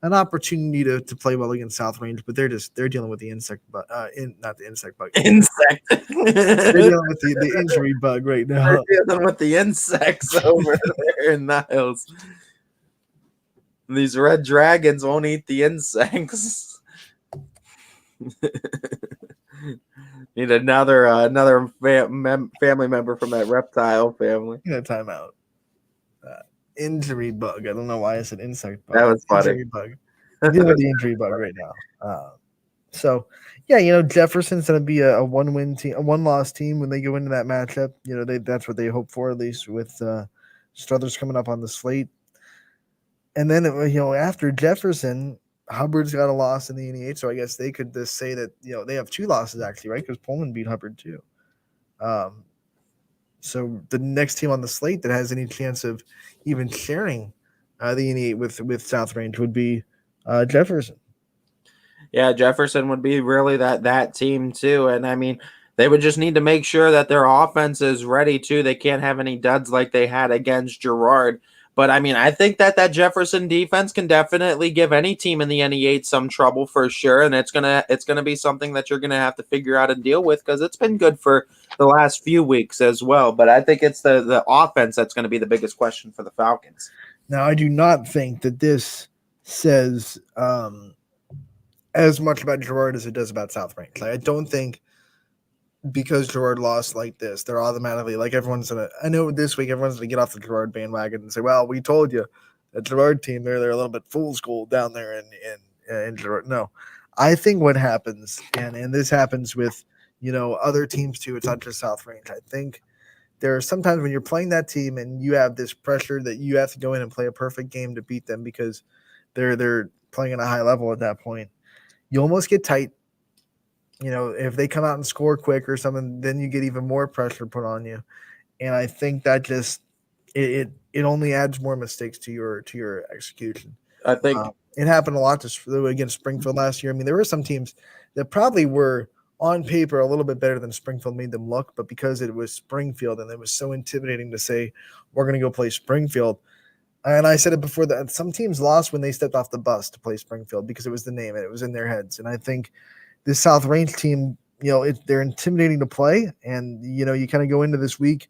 an opportunity to play well against South Range, but they're dealing with the insect bug, not the insect bug. Insect. They're dealing with the injury bug right now. They're dealing with the insects over there in Niles. These red dragons won't eat the insects. Need another family member from that reptile family. Timeout. Injury bug. I don't know why I said insect bug. That was funny. Injury bug. Dealing with the injury bug right now. So yeah, Jefferson's gonna be a one-win team, a one-loss team when they go into that matchup. That's what they hope for, at least with Struthers coming up on the slate. And then after Jefferson, Hubbard's got a loss in the NEH, so I guess they could just say that they have 2 losses actually, right? Because Pullman beat Hubbard too. So the next team on the slate that has any chance of even sharing the NEH with South Range would be Jefferson. Yeah, Jefferson would be really that team too, and I mean they would just need to make sure that their offense is ready too. They can't have any duds like they had against Girard. But I mean, I think that Jefferson defense can definitely give any team in the NE8 some trouble for sure, and it's gonna be something that you're gonna have to figure out and deal with because it's been good for the last few weeks as well. But I think it's the offense that's going to be the biggest question for the Falcons. Now, I do not think that this says as much about Girard as it does about South Range. I don't think because Girard lost like this, they're automatically I know this week everyone's gonna get off the Girard bandwagon and say, well, we told you that Girard team, they're a little bit fool's gold down there in Girard. No, I think what happens, and this happens with other teams too, it's not just South Range. I think there are sometimes when you're playing that team and you have this pressure that you have to go in and play a perfect game to beat them because they're playing at a high level at that point. You almost get tight. If they come out and score quick or something, then you get even more pressure put on you. And I think that just it only adds more mistakes to your execution. I think it happened a lot against Springfield last year. I mean, there were some teams that probably were on paper a little bit better than Springfield made them look, but because it was Springfield and it was so intimidating to say we're going to go play Springfield. And I said it before that some teams lost when they stepped off the bus to play Springfield because it was the name and it was in their heads. And I think this South Range team, they're intimidating to play. And, you kind of go into this week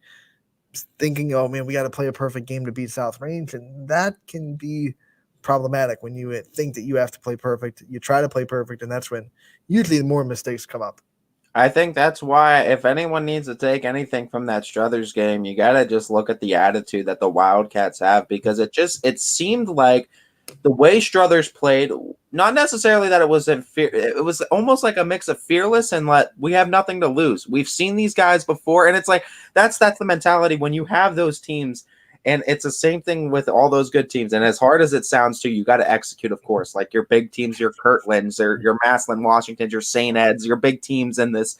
thinking, oh, man, we got to play a perfect game to beat South Range. And that can be problematic when you think that you have to play perfect. You try to play perfect, and that's when usually more mistakes come up. I think that's why if anyone needs to take anything from that Struthers game, you got to just look at the attitude that the Wildcats have, because it seemed like the way Struthers played, not necessarily that it was it was almost like a mix of fearless and we have nothing to lose. We've seen these guys before, and it's like that's the mentality when you have those teams. And it's the same thing with all those good teams. And as hard as it sounds to you got to execute, of course, like your big teams, your Kirtlands, or your Massillon, Washingtons, your St. Ed's, your big teams in this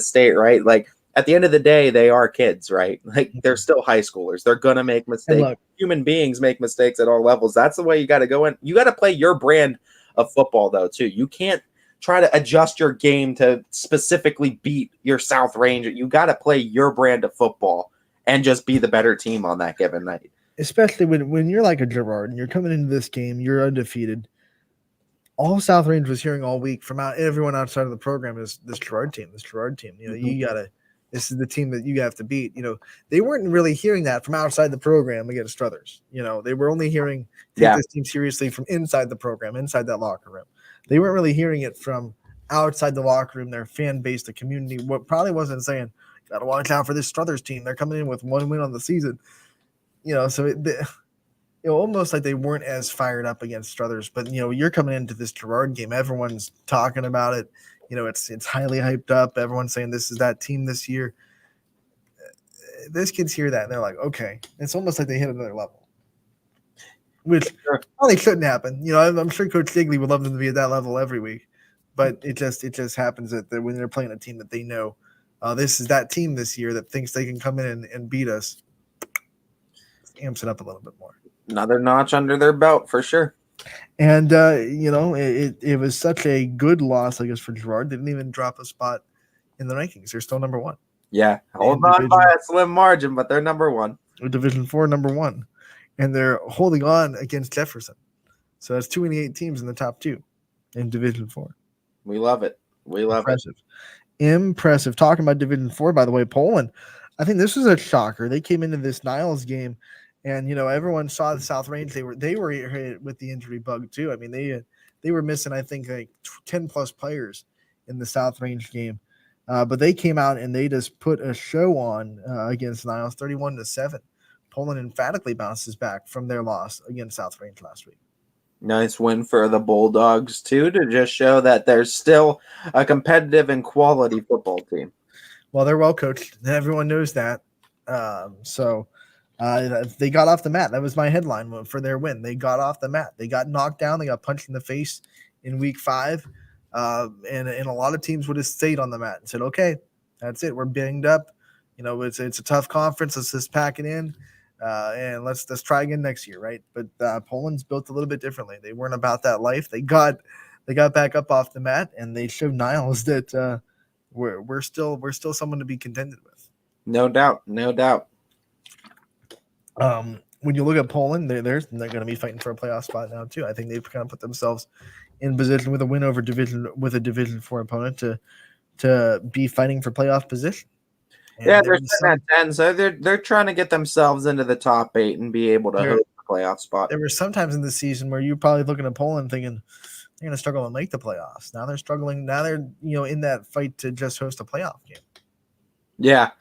state, right? Like at the end of the day, they are kids, right? Like they're still high schoolers. They're going to make mistakes. Human beings make mistakes at all levels. That's the way you got to go in. You got to play your brand of football, though, too. You can't try to adjust your game to specifically beat your South Range. You got to play your brand of football and just be the better team on that given night. Especially when you're like a Girard and you're coming into this game, you're undefeated. All South Range was hearing all week from everyone outside of the program is this Girard team. This is the team that you have to beat. They weren't really hearing that from outside the program against Struthers. They were only hearing take this team seriously from inside the program, inside that locker room. They weren't really hearing it from outside the locker room, their fan base, the community. What probably wasn't saying, got to watch out for this Struthers team. They're coming in with 1 win on the season. So almost like they weren't as fired up against Struthers. But, you're coming into this Girard game. Everyone's talking about it. It's highly hyped up. Everyone's saying this is that team this year. These kids hear that, and they're like, okay. It's almost like they hit another level, which probably shouldn't happen. I'm sure Coach Digley would love them to be at that level every week. But it just happens that when they're playing a team that they know, this is that team this year that thinks they can come in and beat us. Amps it up a little bit more. Another notch under their belt for sure. And, it was such a good loss, I guess, for Girard. They didn't even drop a spot in the rankings. They're still number one. Yeah, hold on by a slim margin, but they're number one. Division 4, number one. And they're holding on against Jefferson. So that's 28 teams in the top 2 in Division 4. We love it. Impressive. Talking about Division 4, by the way, Poland. I think this was a shocker. They came into this Niles game, and everyone saw the South Range. They were hit with the injury bug too. I mean, they were missing, I think, like 10 plus players in the South Range game, but they came out and they just put a show on against Niles, 31-7. Poland emphatically bounces back from their loss against South Range last week. Nice win for the Bulldogs, too, to just show that there's still a competitive and quality football team. Well, they're well coached. Everyone knows that. They got off the mat. That was my headline for their win. They got off the mat. They got knocked down. They got punched in the face in week 5. And a lot of teams would have stayed on the mat and said, okay, that's it. We're banged up. It's a tough conference. Let's just pack it in. And let's try again next year, right? But Poland's built a little bit differently. They weren't about that life. They got back up off the mat, and they showed Niles that we're still someone to be contended with. No doubt. When you look at Poland, they're going to be fighting for a playoff spot now too. I think they've kind of put themselves in position with a win over a Division 4 opponent to be fighting for playoff position. And yeah, they're sitting at 10, so they're trying to get themselves into the top 8 and be able to host the playoff spot. There were some times in the season where you're probably looking at Poland thinking they're going to struggle to make the playoffs. Now they're struggling. Now they're in that fight to just host a playoff game. Yeah,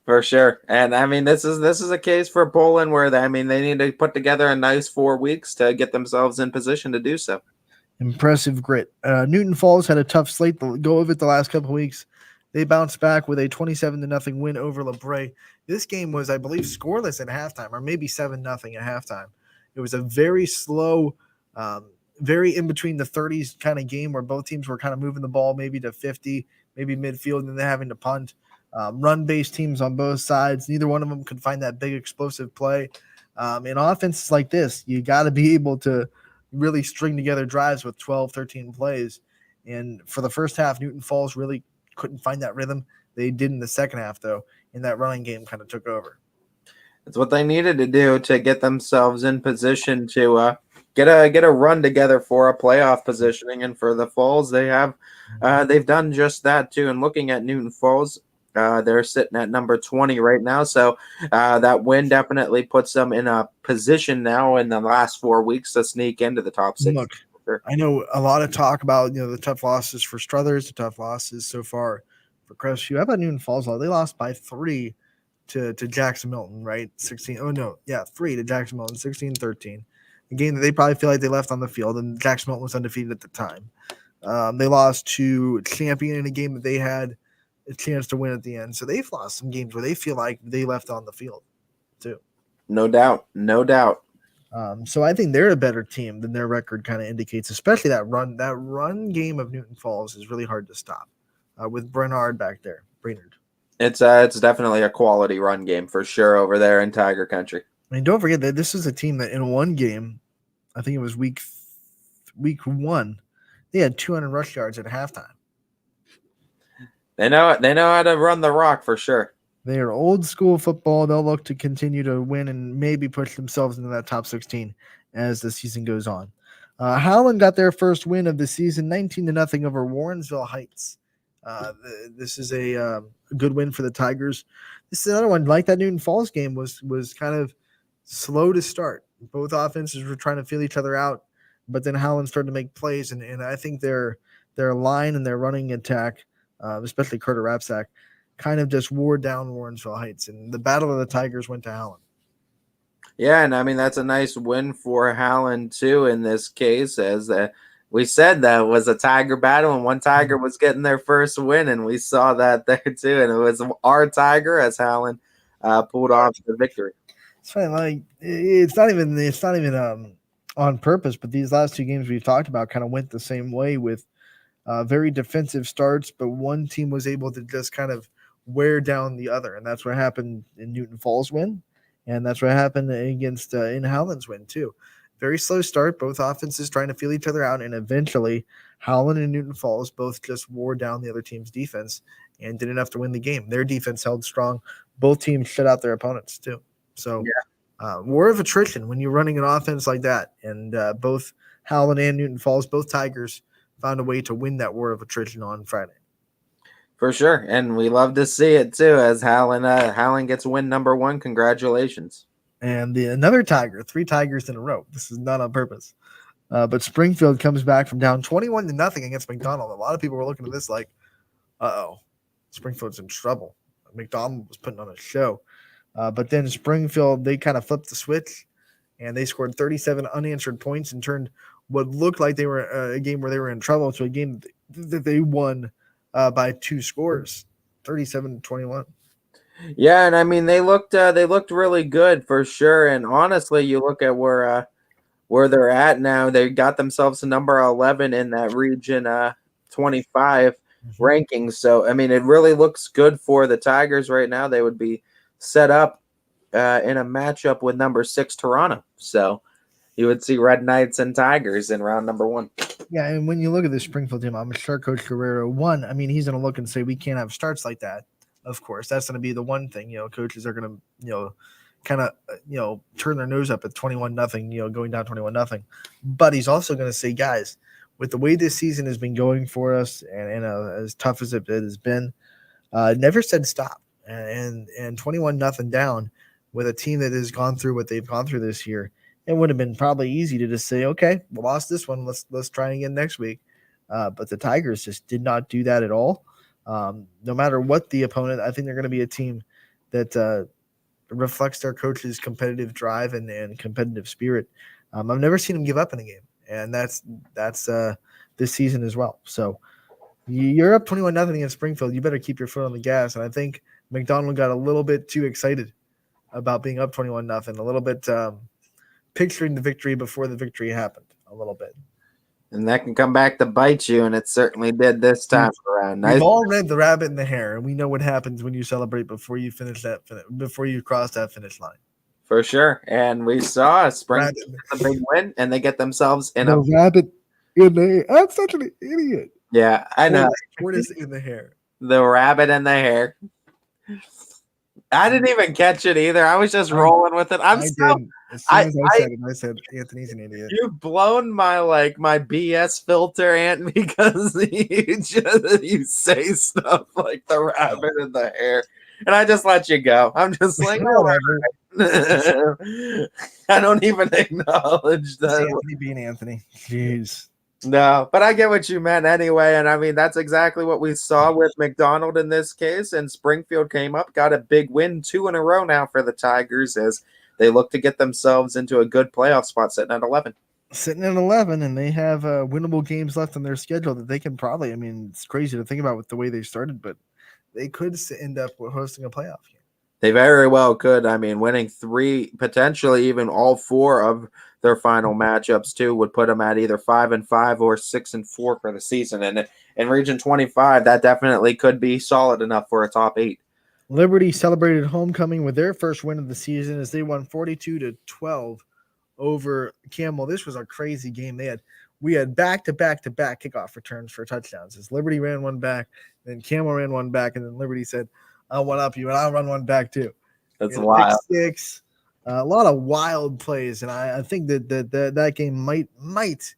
for sure. And I mean, this is a case for Poland where they need to put together a nice 4 weeks to get themselves in position to do so. Impressive grit. Newton Falls had a tough slate to go of it the last couple of weeks. They bounced back with a 27-0 win over LeBray. This game was, I believe, scoreless at halftime, or maybe 7-0 at halftime. It was a very slow, very in between the 30s kind of game where both teams were kind of moving the ball maybe to 50, maybe midfield, and then having to punt. run-based teams on both sides. Neither one of them could find that big explosive play. In offenses like this, you got to be able to really string together drives with 12, 13 plays. And for the first half, Newton Falls really couldn't find that rhythm. They did in the second half, though, and that running game kind of took over. It's what they needed to do to get themselves in position to get a run together for a playoff positioning. And for the Falls, they've done just that too. And looking at Newton Falls, they're sitting at number 20 right now. So that win definitely puts them in a position now in the last 4 weeks to sneak into the top 6. Look, I know a lot of talk about the tough losses for Struthers, the tough losses so far for Crestview. How about Newton Falls? They lost by 3 to Jackson Milton, right? 3 to Jackson Milton, 16-13. A game that they probably feel like they left on the field, and Jackson Milton was undefeated at the time. They lost to Champion in a game that they had a chance to win at the end. So they've lost some games where they feel like they left on the field too. No doubt. So I think they're a better team than their record kind of indicates, especially that run game of Newton Falls is really hard to stop with Brainerd back there. It's definitely a quality run game for sure over there in Tiger Country. I mean, don't forget that this is a team that in one game, I think it was week 1, they had 200 rush yards at halftime. They know how to run the rock for sure. They are old school football. They'll look to continue to win and maybe push themselves into that top 16 as the season goes on. Howland got their first win of the season, 19-0 over Warrensville Heights. This is a good win for the Tigers. This is another one like that Newton Falls game was kind of slow to start. Both offenses were trying to feel each other out, but then Howland started to make plays, and I think their line and their running attack, especially Carter Rapsack, kind of just wore down Warrensville Heights, and the battle of the Tigers went to Howland. Yeah, and I mean that's a nice win for Howland too in this case, as we said that was a Tiger battle, and one Tiger was getting their first win, and we saw that there too, and it was our Tiger as Howland pulled off the victory. It's funny, like it's not even on purpose, but these last 2 games we've talked about kind of went the same way with very defensive starts, but one team was able to just kind of wear down the other, and that's what happened in Newton Falls win, and that's what happened against in Howland's win too. Very slow start, both offenses trying to feel each other out, and eventually Howland and Newton Falls both just wore down the other team's defense and did enough to win the game. Their defense held strong. Both teams shut out their opponents too. So war of attrition when you're running an offense like that, and both Howland and Newton Falls, both Tigers, found a way to win that war of attrition on Friday. For sure, and we love to see it too as Howland gets win number 1. Congratulations. And another Tiger, 3 Tigers in a row. This is not on purpose. But Springfield comes back from down 21-0 against McDonald. A lot of people were looking at this like, Springfield's in trouble. McDonald was putting on a show. But then Springfield, they kind of flipped the switch, and they scored 37 unanswered points and turned what looked like they were a game where they were in trouble to a game that they won by 2 scores, 37-21. Yeah, and I mean they looked really good for sure. And honestly, you look at where they're at now. They got themselves to number 11 in that region 25 rankings. So I mean, it really looks good for the Tigers right now. They would be set up in a matchup with number 6 Toronto. So you would see Red Knights and Tigers in round number 1. Yeah, and when you look at this Springfield team, I'm sure Coach Guerrero, he's going to look and say we can't have starts like that. Of course, that's going to be the one thing. Coaches are going to, kind of, turn their nose up at 21-0, going down 21-0. But he's also going to say, guys, with the way this season has been going for us, and as tough as it has been, never said stop. And 21-0 down with a team that has gone through what they've gone through this year, it would have been probably easy to just say, okay, we lost this one. Let's try again next week. But the Tigers just did not do that at all. No matter what the opponent, I think they're going to be a team that reflects their coach's competitive drive and competitive spirit. I've never seen them give up in a game, and that's this season as well. So you're up 21-0 against Springfield. You better keep your foot on the gas. And I think McDonald got a little bit too excited about being up 21-0, a little bit picturing the victory before the victory happened a little bit. And that can come back to bite you, and it certainly did this time around. Nice. We've all read The Rabbit in the Hare, and we know what happens when you celebrate before you before you cross that finish line. For sure. And we saw Springfield get a big win, and they get themselves in The rabbit in the I'm such an idiot. Yeah, I know. Tortoise in the hair. The rabbit in the hair. I didn't even catch it either. I was just rolling with it. As soon as I said it, I said Anthony's an idiot. You've blown my my BS filter, Ant, because you say stuff like the rabbit in the hair, and I just let you go. I'm just like, whatever. I don't even acknowledge that. Anthony being Anthony. Jeez. No, but I get what you meant anyway. And I mean, that's exactly what we saw with McDonald in this case. And Springfield came up, got a big win, 2 in a row now for the Tigers as they look to get themselves into a good playoff spot sitting at 11. Sitting at 11, and they have winnable games left on their schedule that they can probably, I mean, it's crazy to think about with the way they started, but they could end up hosting a playoff game. They very well could. I mean, winning 3, potentially even all 4 of their final matchups too would put them at either 5-5 or 6-4 for the season. And in Region 25, that definitely could be solid enough for a top 8. Liberty celebrated homecoming with their first win of the season as they won 42-12 over Camel. This was a crazy game. We had back-to-back kickoff returns for touchdowns. As Liberty ran one back, then Camel ran one back, and then Liberty said, "I'll one up you, and I'll run one back too." That's wild. 6, a lot of wild plays, and I think that game might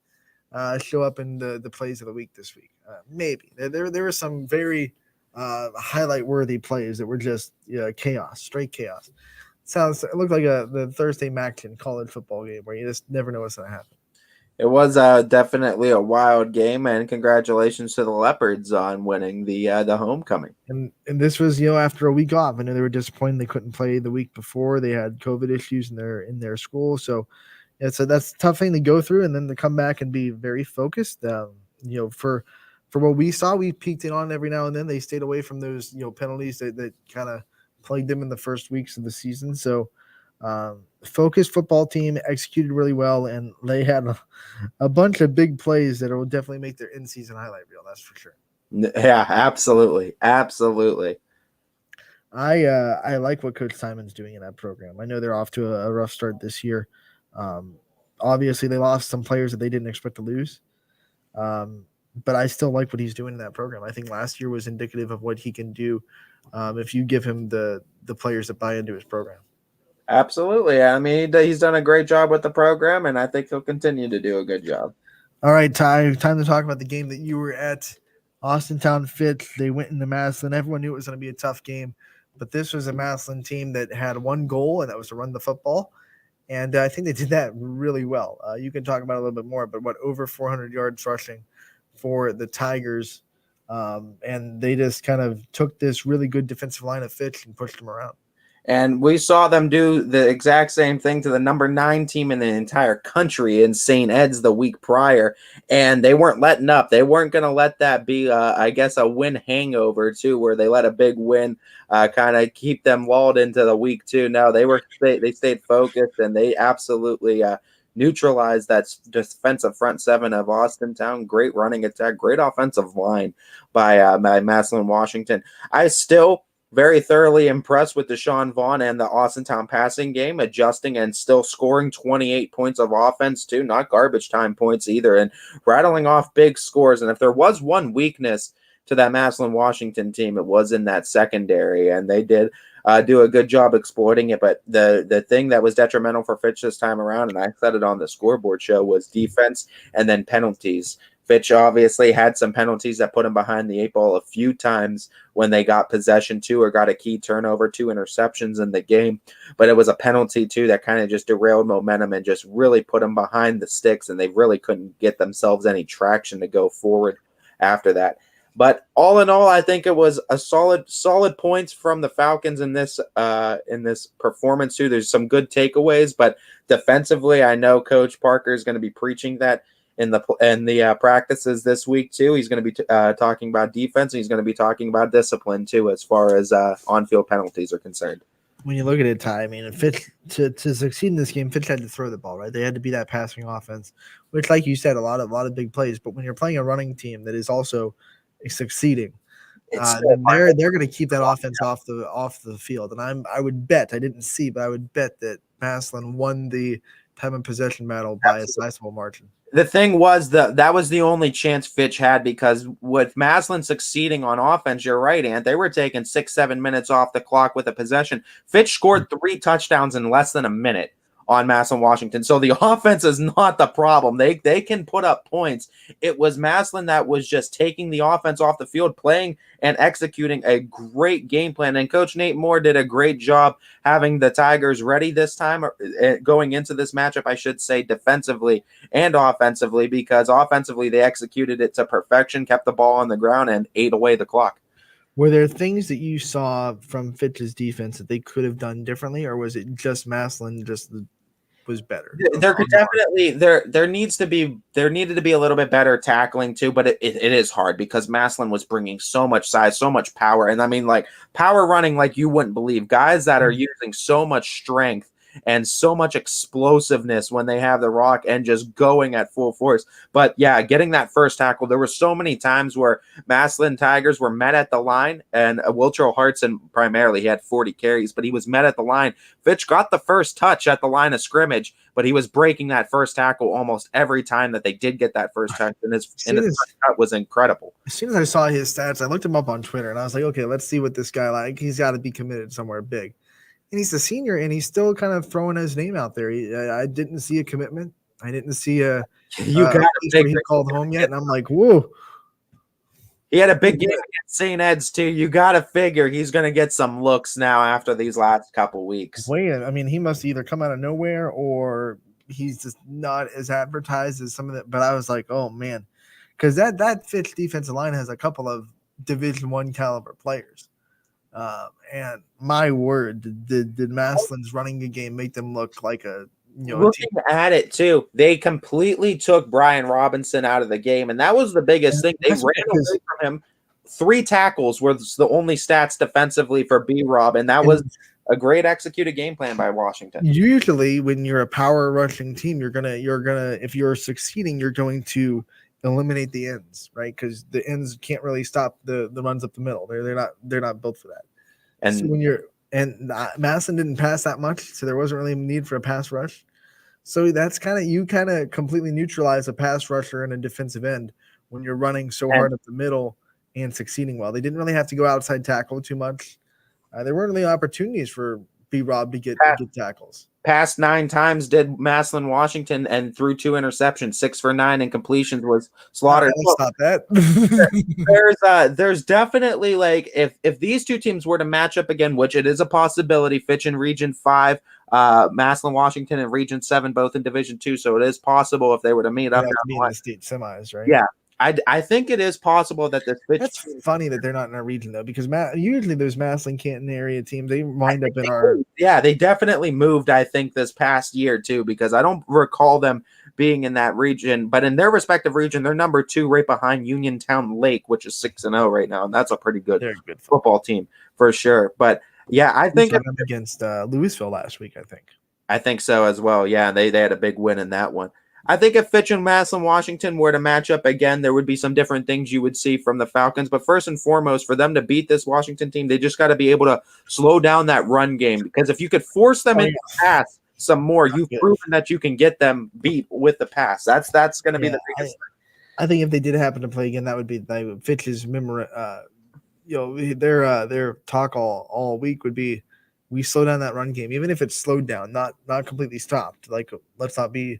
show up in the plays of the week this week. Maybe there were some very highlight-worthy plays that were just chaos, straight chaos. It looked like the Thursday Maction college football game where you just never know what's going to happen. It was definitely a wild game, and congratulations to the Leopards on winning the homecoming. And this was after a week off. I know they were disappointed they couldn't play the week before. They had COVID issues in their school, so that's a tough thing to go through. And then to come back and be very focused. For what we saw, we peeked it on every now and then. They stayed away from those penalties that kind of plagued them in the first weeks of the season. So. Focused football team, executed really well, and they had a bunch of big plays that will definitely make their in-season highlight reel. That's for sure. Yeah, absolutely. I like what Coach Simon's doing in that program. I know they're off to a rough start this year. Obviously, they lost some players that they didn't expect to lose, but I still like what he's doing in that program. I think last year was indicative of what he can do if you give him the players that buy into his program. Absolutely. I mean, he's done a great job with the program, and I think he'll continue to do a good job. All right, Ty, time to talk about the game that you were at. Austintown Fitz, they went into Massillon. Everyone knew it was going to be a tough game, but this was a Massillon team that had one goal, and that was to run the football. And I think they did that really well. You can talk about it a little bit more, but over 400 yards rushing for the Tigers. And they just kind of took this really good defensive line of Fitz and pushed them around. And we saw them do the exact same thing to the number 9 team in the entire country in St. Ed's the week prior, and they weren't letting up. They weren't going to let that be, I guess, a win hangover, too, where they let a big win kind of keep them lulled into the week 2. No, they stayed focused, and they absolutely neutralized that defensive front 7 of Austintown. Great running attack, great offensive line by Massillon Washington. I still very thoroughly impressed with Deshaun Vaughn and the Austintown passing game, adjusting and still scoring 28 points of offense too, not garbage time points either, and rattling off big scores. And if there was one weakness to that Massillon Washington team, it was in that secondary, and they did do a good job exploiting it. But the thing that was detrimental for Fitch this time around, and I said it on the scoreboard show, was defense and then penalties. Fitch obviously had some penalties that put him behind the 8 ball a few times when they got possession too, or got a key turnover, 2 interceptions in the game. But it was a penalty too that kind of just derailed momentum and just really put them behind the sticks, and they really couldn't get themselves any traction to go forward after that. But all in all, I think it was a solid points from the Falcons in this performance too. There's some good takeaways, but defensively, I know Coach Parker is going to be preaching that in the practices this week too. He's going to be talking about defense, and he's going to be talking about discipline too, as far as on-field penalties are concerned. when you look at it, Ty, I mean, Fitch to succeed in this game, Fitch had to throw the ball, right? They had to be that passing offense, which, like you said, a lot of big plays. But when you're playing a running team that is also succeeding, then they're going to keep that offense off the field. And I would bet, I didn't see, but I would bet that Massillon won the time of possession battle by a sizable margin. The thing was that was the only chance Fitch had, because with Massillon succeeding on offense, you're right, Ant, they were taking 6-7 minutes off the clock with a possession. Fitch scored 3 touchdowns in less than a minute on Massillon Washington. So the offense is not the problem. They can put up points. It was Massillon that was just taking the offense off the field, playing and executing a great game plan. And Coach Nate Moore did a great job having the Tigers ready this time, going into this matchup, I should say, defensively and offensively, because offensively they executed it to perfection, kept the ball on the ground, and ate away the clock. Were there things that you saw from Fitch's defense that they could have done differently, or was it just Massillon was better? There could definitely there needed to be a little bit better tackling too, but it is hard because Massillon was bringing so much size, so much power, and I mean, like, power running like you wouldn't believe. Guys that are using so much strength and so much explosiveness when they have the rock and just going at full force. But yeah, getting that first tackle, there were so many times where Massillon Tigers were met at the line, and Wiltro Hartson primarily, he had 40 carries, but he was met at the line. Fitch got the first touch at the line of scrimmage, but he was breaking that first tackle almost every time that they did get that first touch, and his first cut was incredible. As soon as I saw his stats, I looked him up on Twitter, and I was like, okay, let's see what this guy like. He's got to be committed somewhere big. And he's a senior, and he's still kind of throwing his name out there. I didn't see a commitment. I didn't see a he called home yet, and I'm like, whoa. He had a big game against St. Ed's too. You got to figure he's going to get some looks now after these last couple weeks. I mean, he must either come out of nowhere or he's just not as advertised as some of that. But I was like, oh man, because that Fitch defensive line has a couple of Division I caliber players. And my word, did Massillon's running a game make them look like looking at it too, they completely took Brian Robinson out of the game, and that was the biggest thing. They ran away from him. 3 tackles was the only stats defensively for B-Rob, and that was a great executed game plan by Washington. Usually, when you're a power rushing team, you're gonna if you're succeeding, you're going to eliminate the ends, right? Because the ends can't really stop the runs up the middle. They're not built for that. And so Massillon didn't pass that much, so there wasn't really a need for a pass rush. So that's you completely neutralize a pass rusher and a defensive end when you're running so hard up the middle and succeeding well. They didn't really have to go outside tackle too much. There weren't really opportunities for B-Rob to get tackles. Passed 9 times did Massillon Washington, and threw 2 interceptions, 6 for 9, and completions was slaughtered. Stop that. There's definitely, like, if these two teams were to match up again, which it is a possibility, Fitch in Region 5, Massillon Washington in Region 7, both in Division 2, so it is possible if they were to meet up. In the state semis, right? Yeah. I think it is possible that this Fitch. That's funny that they're not in our region though, because usually those Massillon Canton area teams, they wind up in our. Yeah, they definitely moved. I think this past year too, because I don't recall them being in that region. But in their respective region, they're number 2, right behind Uniontown Lake, which is 6-0 right now, and that's a pretty good football team for sure. But yeah, I think against Louisville last week. I think so as well. Yeah, they had a big win in that one. I think if Fitch and Massillon Washington were to match up again, there would be some different things you would see from the Falcons. But first and foremost, for them to beat this Washington team, they just got to be able to slow down that run game. Because if you could force them into the pass some more, you've proven that you can get them beat with the pass. That's going to be the biggest thing. I think if they did happen to play again, that would be Fitch's memory. Their talk all week would be, we slow down that run game, even if it's slowed down, not completely stopped. Like, let's not be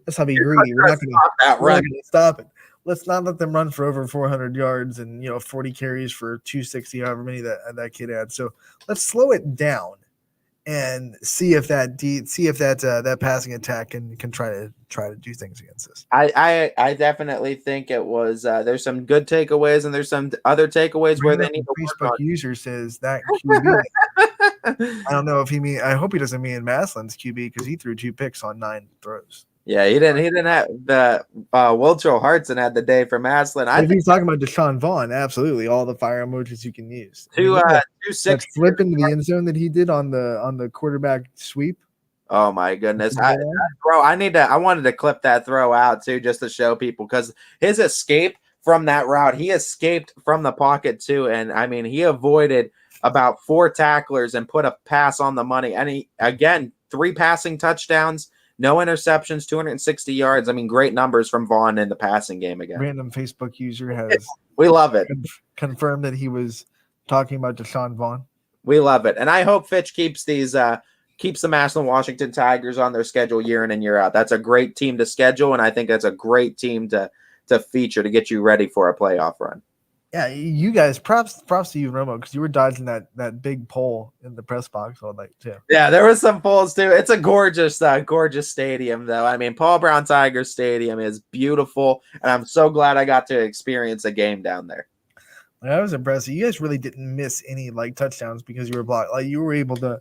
greedy. We're not going to stop it. Let's not let them run for over 400 yards and 40 carries for 260, however many that kid had. So let's slow it down and see if that passing attack can try to do things against us. I definitely think it was. There's some good takeaways and there's some other takeaways where they need to Facebook work on. User says that QB. I don't know if I hope he doesn't mean Massillon's QB, because he threw 2 picks on 9 throws. Yeah, he didn't have the Wiltro Hartson had the day for Maslin. I If think he's talking about Deshaun Vaughn, absolutely all the fire emojis you can use. I mean, two look at two that six. flip into the end zone that he did on the quarterback sweep. Oh my goodness, Did you get that? I wanted to clip that throw out too, just to show people, because his escape from that route, he escaped from the pocket too, and I mean he avoided about 4 tacklers and put a pass on the money. And he, again, 3 passing touchdowns, no interceptions, 260 yards. I mean, great numbers from Vaughn in the passing game again. Random Facebook user has We love it. Confirmed that he was talking about Deshaun Vaughn. We love it. And I hope Fitch keeps keeps the Maslin Washington Tigers on their schedule year in and year out. That's a great team to schedule, and I think that's a great team to feature to get you ready for a playoff run. Yeah, you guys, props to you, Romo, because you were dodging that big pole in the press box all night too. Yeah, there was some poles too. It's a gorgeous stadium, though. I mean, Paul Brown Tigers Stadium is beautiful, and I'm so glad I got to experience a game down there. That was impressive. You guys really didn't miss any touchdowns because you were blocked. Like you were able to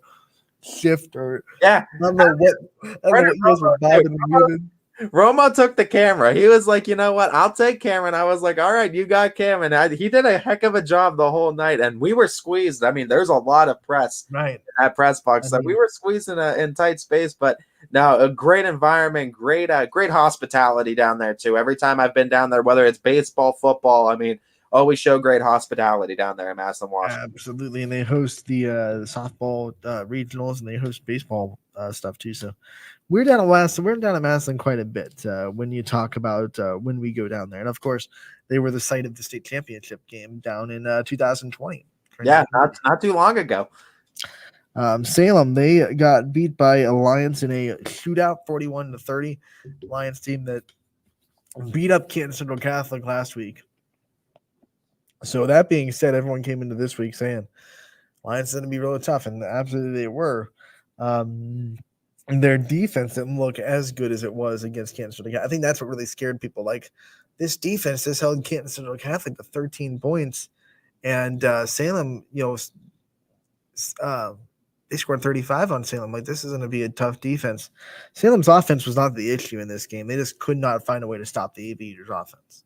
shift or I don't know what you guys were bobbing and moving. Romo took the camera. He was like, you know what? I'll take Cameron. I was like, all right, you got Cam. And he did a heck of a job the whole night. And we were squeezed. I mean, there's a lot of press in that press box. So we were squeezed in tight space. But no, a great environment, great hospitality down there, too. Every time I've been down there, whether it's baseball, football, I mean, always show great hospitality down there in Maslin, Washington. Absolutely. And they host the softball regionals, and they host baseball stuff, too. So we're down at Maslin quite a bit when you talk about when we go down there. And of course, they were the site of the state championship game down in 2020. Yeah, not too long ago. Salem, they got beat by Alliance in a shootout, 41-30. Alliance team that beat up Canton Central Catholic last week. So that being said, everyone came into this week saying Alliance is going to be really tough, and absolutely they were. Their defense didn't look as good as it was against Canton Central Catholic. I think that's what really scared people. Like, this defense has held Canton Central Catholic to 13 points, and Salem, they scored 35 on Salem. Like, this is going to be a tough defense. Salem's offense was not the issue in this game. They just could not find a way to stop the Aviators' offense.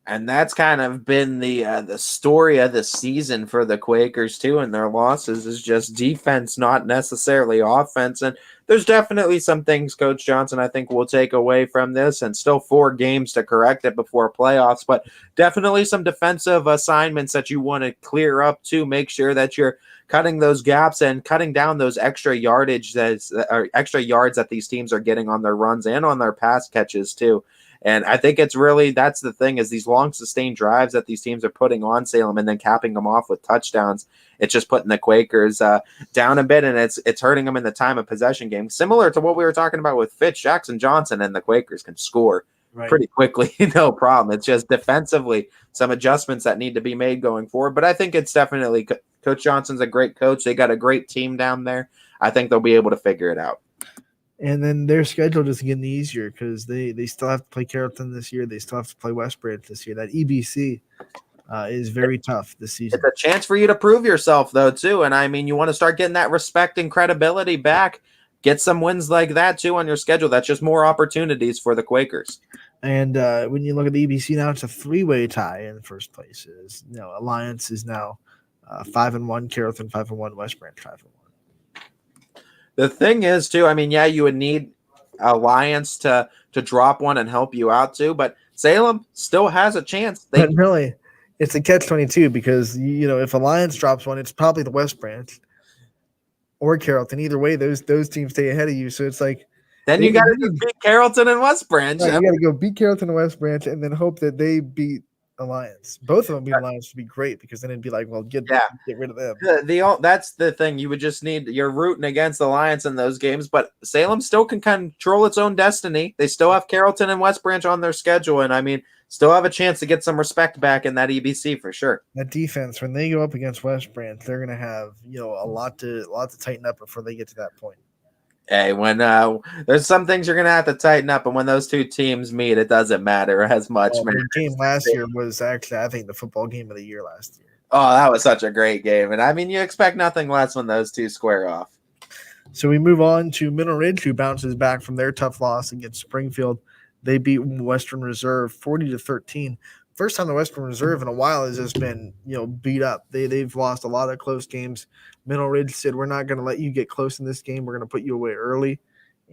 And that's kind of been the story of the season for the Quakers too, and their losses is just defense, not necessarily offense. And there's definitely some things Coach Johnson, I think, will take away from this, and still 4 games to correct it before playoffs, but definitely some defensive assignments that you want to clear up to make sure that you're cutting those gaps and cutting down those extra yards that these teams are getting on their runs and on their pass catches too. And I think it's really, that's the thing, is these long sustained drives that these teams are putting on Salem and then capping them off with touchdowns. It's just putting the Quakers down a bit, and it's hurting them in the time of possession game. Similar to what we were talking about with Fitch, Jackson Johnson, and the Quakers can score pretty quickly, no problem. It's just defensively some adjustments that need to be made going forward. But I think it's definitely, Coach Johnson's a great coach. They got a great team down there. I think they'll be able to figure it out. And then their schedule is getting easier because they still have to play Carrollton this year. They still have to play West Branch this year. That EBC is very tough this season. It's a chance for you to prove yourself, though, too. And, I mean, you want to start getting that respect and credibility back. Get some wins like that, too, on your schedule. That's just more opportunities for the Quakers. And when you look at the EBC now, it's a 3-way tie in first place. Alliance is now 5-1, Carrollton 5-1, West Branch 5-1. The thing is, too, I mean, yeah, you would need Alliance to drop one and help you out, too, but Salem still has a chance. But really, it's a catch-22 because, if Alliance drops one, it's probably the West Branch or Carrollton. Either way, those teams stay ahead of you, so it's like then you got to beat Carrollton and West Branch. Right, you got to go beat Carrollton and West Branch and then hope that they beat Alliance. Both of them beat Alliance would be great because then it'd be like, well, get rid of them. That's the thing. You would just need, you're rooting against Alliance in those games, but Salem still can control its own destiny. They still have Carrollton and West Branch on their schedule, and I mean, still have a chance to get some respect back in that EBC for sure. That defense, when they go up against West Branch, they're going to have a lot to tighten up before they get to that point. Hey, when there's some things you're going to have to tighten up, and when those two teams meet, it doesn't matter as much. The game last year was actually, I think, the football game of the year last year. Oh, that was such a great game. And, I mean, you expect nothing less when those two square off. So we move on to Mineral Ridge, who bounces back from their tough loss against Springfield. They beat Western Reserve 40-13. First time the Western Reserve in a while has just been, beat up. They've lost a lot of close games. Mineral Ridge said, "We're not going to let you get close in this game. We're going to put you away early."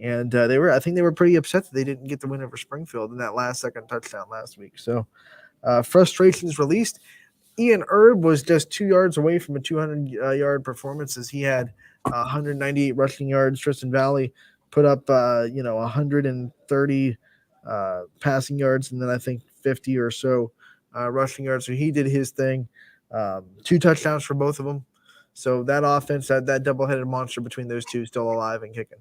And I think they were pretty upset that they didn't get the win over Springfield in that last second touchdown last week. So frustrations released. Ian Erb was just 2 yards away from a 200-yard performance as he had 198 rushing yards. Tristan Valley put up, 130 passing yards, and then I think 50 or so rushing yards. So he did his thing. 2 touchdowns for both of them. So that offense, that double-headed monster between those two, still alive and kicking.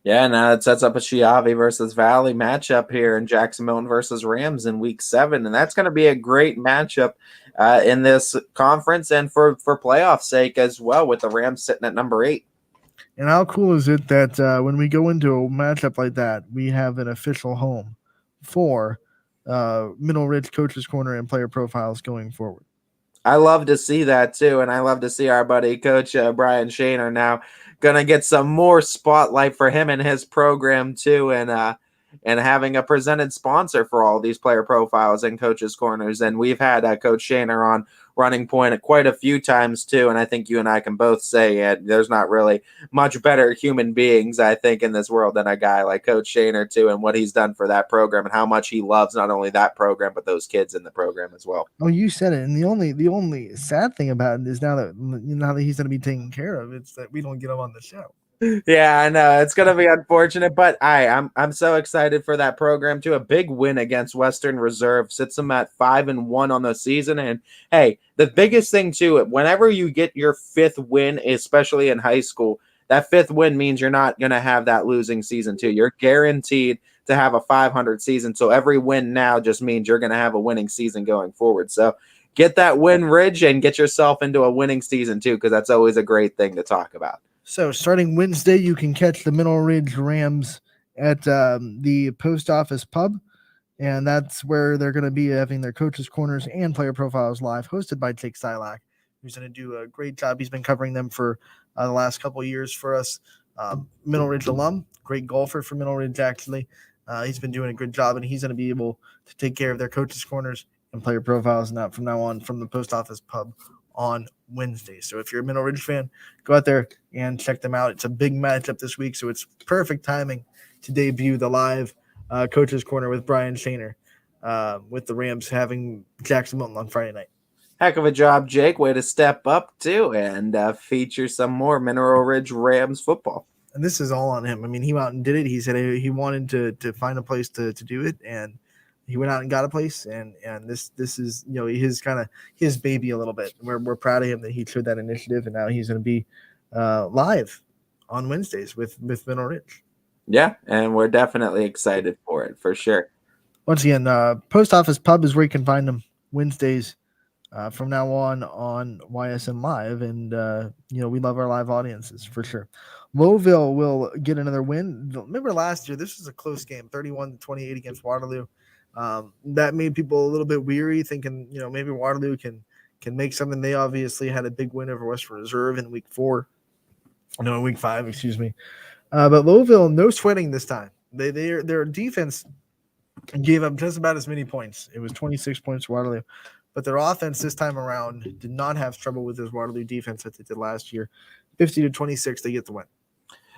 Yeah, now it sets up a Chiavi versus Valley matchup here in Jackson Milton versus Rams in Week 7, and that's going to be a great matchup in this conference and for playoff sake as well, with the Rams sitting at number 8. And how cool is it that when we go into a matchup like that, we have an official home for Mineral Ridge Coaches Corner and player profiles going forward? I love to see that too, and I love to see our buddy Coach Brian Shaner now going to get some more spotlight for him and his program too, and having a presented sponsor for all these player profiles and coaches corners. And we've had Coach Shaner on Running Point quite a few times too, and I think you and I can both say there's not really much better human beings, I think, in this world than a guy like Coach Shaner too, and what he's done for that program and how much he loves not only that program but those kids in the program as well. Oh, you said it. And the only sad thing about it is now that he's going to be taken care of, it's that we don't get him on the show. Yeah, I know it's going to be unfortunate, but I'm so excited for that program too. A big win against Western Reserve sits them at 5-1 on the season. And hey, the biggest thing too, whenever you get your 5th win, especially in high school, that 5th win means you're not going to have that losing season too. You're guaranteed to have a 500 season. So every win now just means you're going to have a winning season going forward. So get that win, Ridge, and get yourself into a winning season too, because that's always a great thing to talk about. So starting Wednesday, you can catch the Mineral Ridge Rams at the Post Office Pub, and that's where they're going to be having their coaches' corners and player profiles live, hosted by Jake Silak, who's going to do a great job. He's been covering them for the last couple of years for us. Mineral Ridge alum, great golfer for Mineral Ridge, actually. He's been doing a good job, and he's going to be able to take care of their coaches' corners and player profiles from now on from the Post Office Pub on Wednesday. So if you're a Mineral Ridge fan, go out there and check them out. It's a big matchup this week, so it's perfect timing to debut the live Coaches Corner with Brian Shaner, with the Rams having Jackson Milton on Friday night. Heck of a job, Jake. Way to step up, too, and feature some more Mineral Ridge Rams football. And this is all on him. I mean, he went out and did it. He said he wanted to find a place to do it, and he went out and got a place, and this is his baby a little bit. We're proud of him that he showed that initiative, and now he's going to be live on Wednesdays with Mineral Ridge. Yeah, and we're definitely excited for it, for sure. Once again, Post Office Pub is where you can find them Wednesdays from now on YSN Live, and we love our live audiences for sure. Louisville will get another win. Remember last year, this was a close game, 31-28 against Waterloo. That made people a little bit weary, thinking, maybe Waterloo can make something. They obviously had a big win over Western Reserve in week 5, excuse me. But Louisville, no sweating this time. Their defense gave up just about as many points. It was 26 points to Waterloo. But their offense this time around did not have trouble with this Waterloo defense that they did last year. 50-26, they get the win.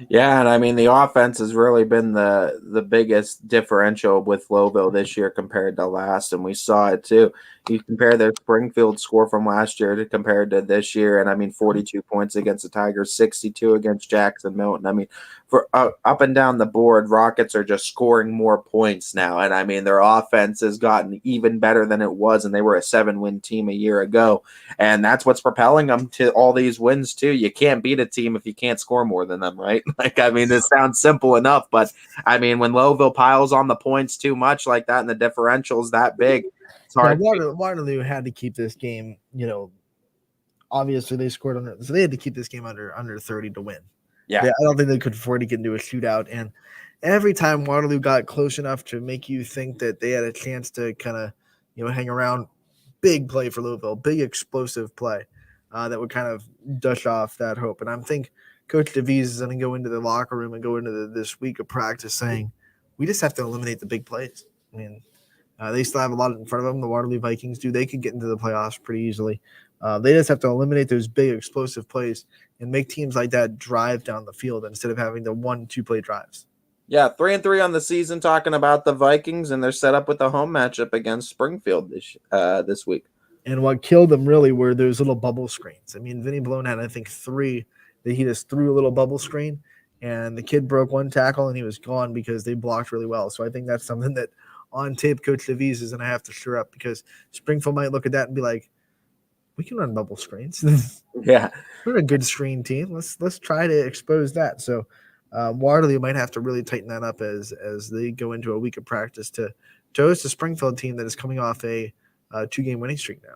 Yeah, and I mean, the offense has really been the biggest differential with Louisville this year compared to last, and we saw it too. You compare their Springfield score from last year to compared to this year, and I mean, 42 points against the Tigers, 62 against Jackson Milton. I mean, for up and down the board, Rockets are just scoring more points now, and I mean, their offense has gotten even better than it was, and they were a 7-win team a year ago, and that's what's propelling them to all these wins too. You can't beat a team if you can't score more than them, right? Like, I mean, this sounds simple enough, but I mean, when Louisville piles on the points too much like that and the differential's that big, it's hard. Waterloo had to keep this game, obviously they scored under, so they had to keep this game under 30 to win. Yeah. I don't think they could afford to get into a shootout. And every time Waterloo got close enough to make you think that they had a chance to kind of, hang around, big play for Louisville, big explosive play that would kind of dust off that hope. And I think Coach DeVries is going to go into the locker room and go into this week of practice saying, we just have to eliminate the big plays. I mean, they still have a lot in front of them. The Waterloo Vikings do. They could get into the playoffs pretty easily. They just have to eliminate those big explosive plays and make teams like that drive down the field instead of having the 1-2 play drives. Yeah, 3-3 on the season. Talking about the Vikings, and they're set up with a home matchup against Springfield this week. And what killed them really were those little bubble screens. I mean, Vinny Blown had, I think, 3 that he just threw a little bubble screen, and the kid broke 1 tackle, and he was gone because they blocked really well. So I think that's something that on tape Coach DeVries is going to have to sure up, because Springfield might look at that and be like, we can run bubble screens. Yeah. We're a good screen team. Let's try to expose that. So Waterloo might have to really tighten that up as they go into a week of practice to host a Springfield team that is coming off a 2-game winning streak now.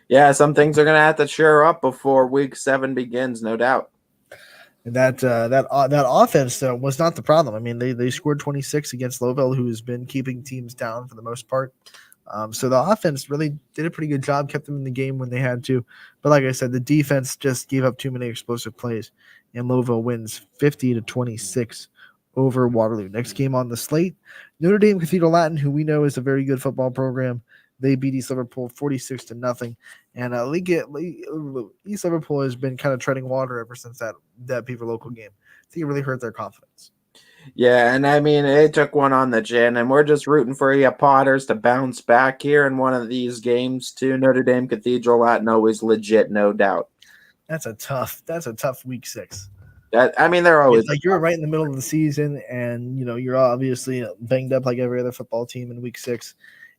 Yeah, some things are going to have to shore up before week 7 begins, no doubt. And that offense though was not the problem. I mean, they scored 26 against Louisville, who has been keeping teams down for the most part. So the offense really did a pretty good job, kept them in the game when they had to. But like I said, the defense just gave up too many explosive plays, and Louisville wins 50-26 over Waterloo. Next game on the slate, Notre Dame Cathedral Latin, who we know is a very good football program. They beat East Liverpool 46-0. And East Liverpool has been kind of treading water ever since that Beaver local game. I think it really hurt their confidence. Yeah, and I mean, it took one on the chin, and we're just rooting for you Potters to bounce back here in one of these games too. Notre Dame Cathedral Latin always legit, no doubt. That's a tough week 6. They're always like you're right in the middle of the season, and you're obviously banged up like every other football team in week 6.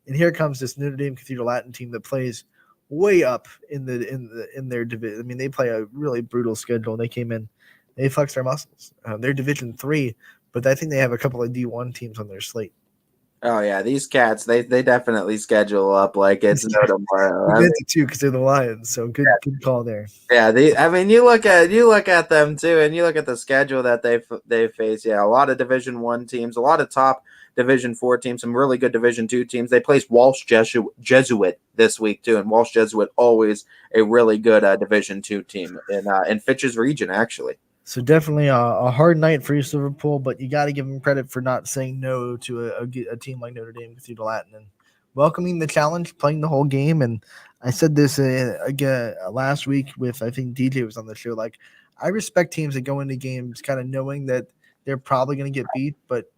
And here comes this Notre Dame Cathedral Latin team that plays way up in their division. I mean, they play a really brutal schedule. They came in, they flexed their muscles. They're Division 3, but I think they have a couple of D1 teams on their slate. Oh yeah, these cats they definitely schedule up like it's no tomorrow. They too because they're the Lions, so good call there. Yeah, you look at them too, and you look at the schedule that they face. Yeah, a lot of Division 1 teams, a lot of top Division 4 teams, some really good Division 2 teams. They placed Walsh Jesuit this week too, and Walsh Jesuit always a really good Division 2 team in Fitch's region actually. So definitely a hard night for East Liverpool, but you got to give them credit for not saying no to a team like Notre Dame Cathedral Latin and welcoming the challenge, playing the whole game. And I said this again last week with, I think DJ was on the show. Like, I respect teams that go into games kind of knowing that they're probably going to get beat, but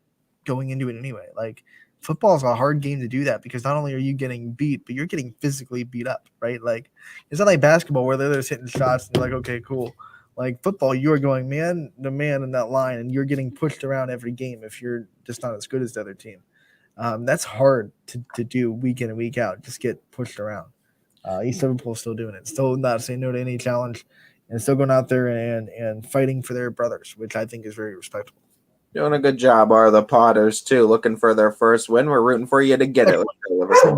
going into it anyway. Like, football is a hard game to do that because not only are you getting beat, but you're getting physically beat up, right? Like, it's not like basketball where they're just hitting shots and you're like, okay, cool. Like football, you are going man to man in that line, and you're getting pushed around every game if you're just not as good as the other team. That's hard to do week in and week out, just get pushed around. East Liverpool still doing it, still not saying no to any challenge, and still going out there and fighting for their brothers, which I think is very respectable. Doing a good job are the Potters, too, looking for their first win. We're rooting for you to get it.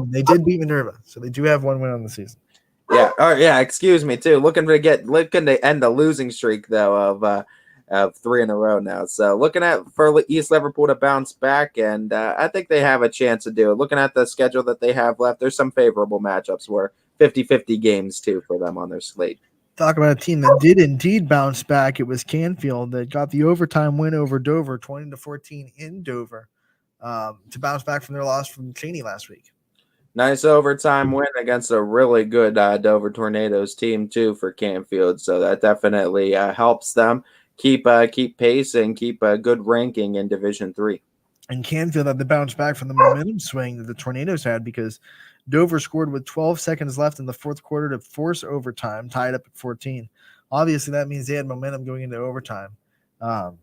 They did beat Minerva, so they do have one win on the season. Yeah. Oh, yeah. Excuse me, too. Looking to end the losing streak, though, of 3 in a row now. So looking for East Liverpool to bounce back, and I think they have a chance to do it. Looking at the schedule that they have left, there's some favorable matchups where 50-50 games, too, for them on their slate. Talk about a team that did indeed bounce back. It was Canfield that got the overtime win over Dover, 20-14 in Dover, to bounce back from their loss from Cheney last week. Nice overtime win against a really good Dover Tornadoes team, too, for Canfield. So that definitely helps them keep pace and keep a good ranking in Division 3. And Canfield had to bounce back from the momentum swing that the Tornadoes had because Dover scored with 12 seconds left in the fourth quarter to force overtime, tied up at 14. Obviously, that means they had momentum going into overtime.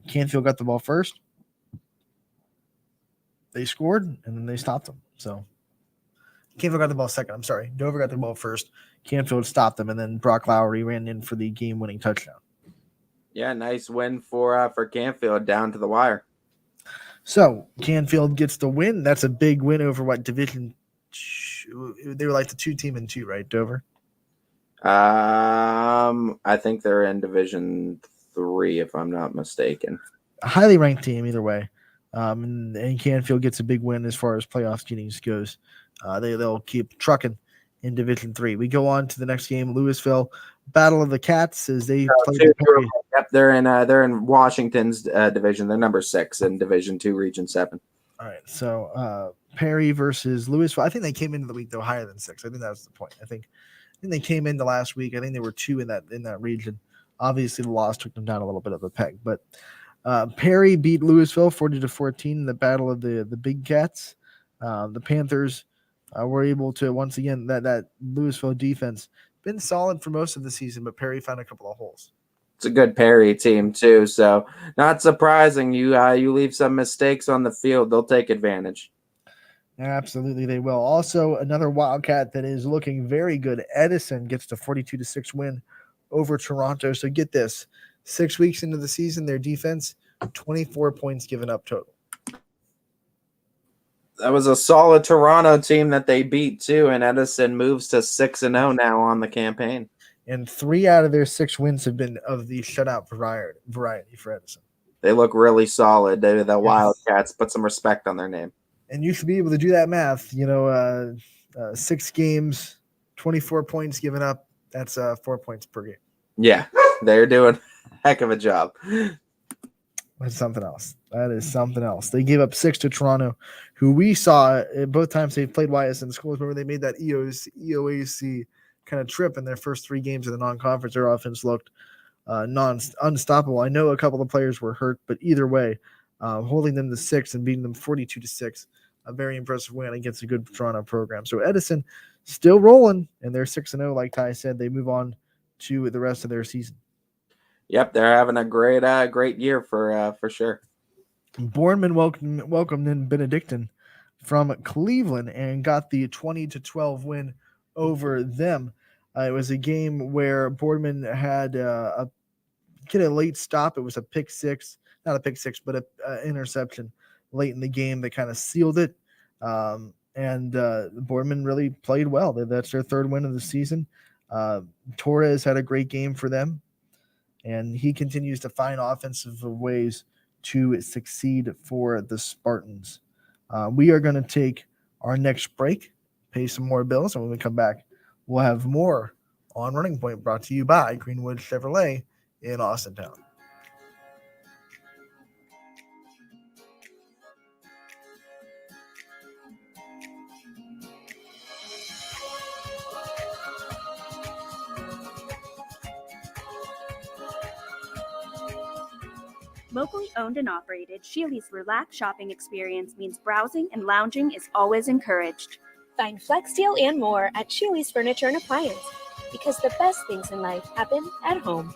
Canfield got the ball first. They scored, and then they stopped them. So Canfield got the ball second. I'm sorry. Dover got the ball first. Canfield stopped them, and then Brock Lowry ran in for the game-winning touchdown. Yeah, nice win for Canfield down to the wire. So Canfield gets the win. That's a big win over what division? They were like the 2 team in 2, right, Dover? I think they're in Division 3, if I'm not mistaken. A highly ranked team, either way. And Canfield gets a big win as far as playoff seedings goes. They'll keep trucking in Division 3. We go on to the next game, Louisville, Battle of the Cats, as they play Yep, they're in Washington's division. They're number 6 in Division II, Region 7. All right, so Perry versus Louisville. I think they came into the week though higher than 6. I think that was the point. I think they came into last week. I think they were 2 in that region. Obviously, the loss took them down a little bit of a peg, but Perry beat Louisville 40-14 in the battle of the Big Cats. The Panthers were able to once again that Louisville defense been solid for most of the season, but Perry found a couple of holes. It's a good Perry team too, so not surprising. You leave some mistakes on the field, they'll take advantage. Absolutely, they will. Also, another Wildcat that is looking very good. Edison gets the 42-6 win over Toronto. So get this: 6 weeks into the season, their defense 24 points given up total. That was a solid Toronto team that they beat too, and Edison moves to 6-0 now on the campaign. And 3 out of their 6 wins have been of the shutout variety for Edison. They look really solid. They're the Wildcats. Put some respect on their name. And you should be able to do that math. 6 games, 24 points given up. That's 4 points per game. Yeah, they're doing a heck of a job. That's something else. That is something else. They gave up 6 to Toronto, who we saw both times they played YS in the schools. Remember, they made that EOAC kind of trip in their first 3 games of the non-conference. Their offense looked unstoppable. I know a couple of players were hurt, but either way, holding them to 6 and beating them 42-6, a very impressive win against a good Toronto program. So Edison still rolling, and they're 6-0. Like Ty said, they move on to the rest of their season. Yep, they're having a great year for sure. Bournemouth welcomed in Benedictine from Cleveland and got the 20-12 win over them. It was a game where Boardman had a late stop. It was a pick six, not a pick six, but an interception late in the game that kind of sealed it. And Boardman really played well. That's their 3rd win of the season. Torres had a great game for them, and he continues to find offensive ways to succeed for the Spartans. We are going to take our next break, pay some more bills, and when we come back, we'll have more on Running Point, brought to you by Greenwood Chevrolet in Austintown. Locally owned and operated, Sheely's relaxed shopping experience means browsing and lounging is always encouraged. Find Flex Deal and more at Sheely's Furniture and Appliance, because the best things in life happen at home.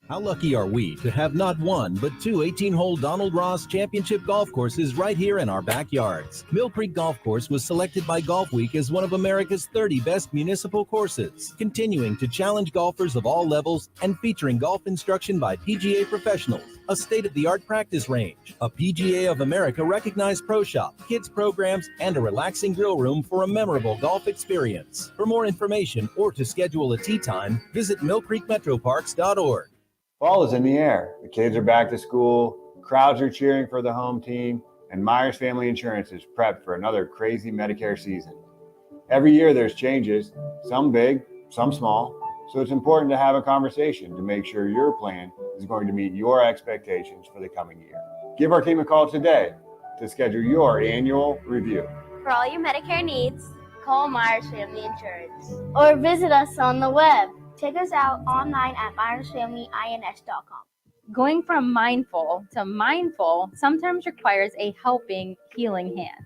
How lucky are we to have not 1, but 2 18-hole Donald Ross Championship golf courses right here in our backyards. Mill Creek Golf Course was selected by Golf Week as one of America's 30 best municipal courses, continuing to challenge golfers of all levels and featuring golf instruction by PGA professionals, a state-of-the-art practice range, a PGA of America recognized pro shop, kids programs, and a relaxing grill room for a memorable golf experience. For more information or to schedule a tee time, visit millcreekmetroparks.org. Fall is in the air. The kids are back to school, crowds are cheering for the home team, and Myers Family Insurance is prepped for another crazy Medicare season. Every year there's changes, some big, some small, so it's important to have a conversation to make sure your plan is going to meet your expectations for the coming year. Give our team a call today to schedule your annual review. For all your Medicare needs, call Myers Family Insurance or visit us on the web. Check us out online at myersfamilyins.com. Going from mindful to mindful sometimes requires a helping, healing hand.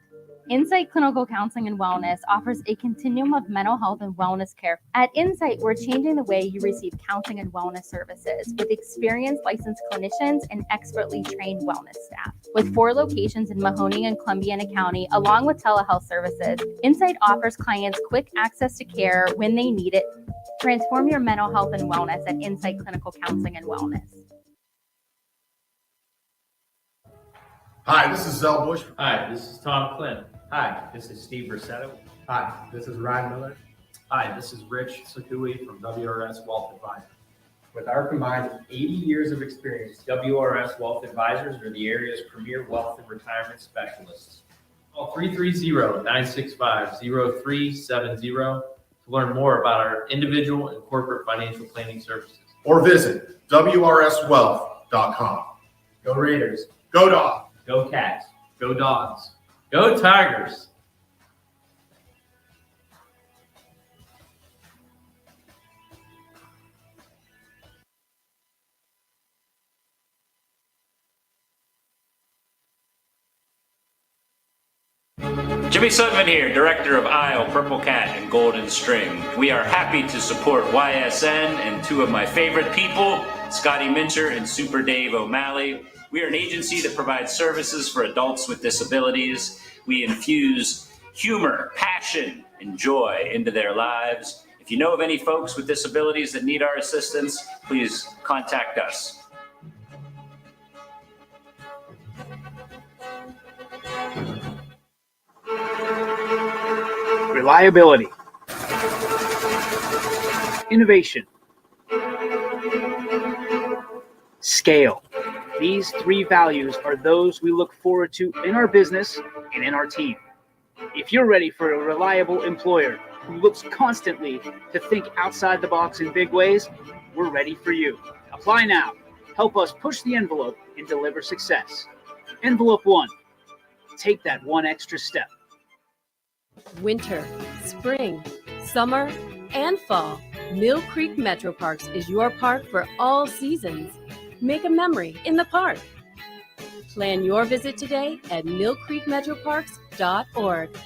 Insight Clinical Counseling and Wellness offers a continuum of mental health and wellness care. At Insight, we're changing the way you receive counseling and wellness services with experienced licensed clinicians and expertly trained wellness staff. With 4 locations in Mahoning and Columbiana County, along with telehealth services, Insight offers clients quick access to care when they need it. Transform your mental health and wellness at Insight Clinical Counseling and Wellness. Hi, this is Zell Bush. Hi, this is Tom Clint. Hi, this is Steve Rossetto. Hi, this is Ryan Miller. Hi, this is Rich Sakui from WRS Wealth Advisors. With our combined 80 years of experience, WRS Wealth Advisors are the area's premier wealth and retirement specialists. Call 330-965-0370 to learn more about our individual and corporate financial planning services. or visit WRSwealth.com. Go Raiders. Go Dog. Go Cats. Go Dogs. Go Tigers. Jimmy Sudman here, Director of Isle, Purple Cat, and Golden String. We are happy to support YSN and two of my favorite people, Scotty Mincher and Super Dave O'Malley. We are an agency that provides services for adults with disabilities. We infuse humor, passion, and joy into their lives. If you know of any folks with disabilities that need our assistance, please contact us. Reliability, innovation, scale. These three values are those we look forward to in our business and in our team. If you're ready for a reliable employer who looks constantly to think outside the box in big ways, we're ready for you. Apply now. Help us push the envelope and deliver success. Envelope 1. Take that one extra step. Winter, spring, summer, and fall. Mill Creek Metro Parks is your park for all seasons. Make a memory in the park. Plan your visit today at millcreekmetroparks.org.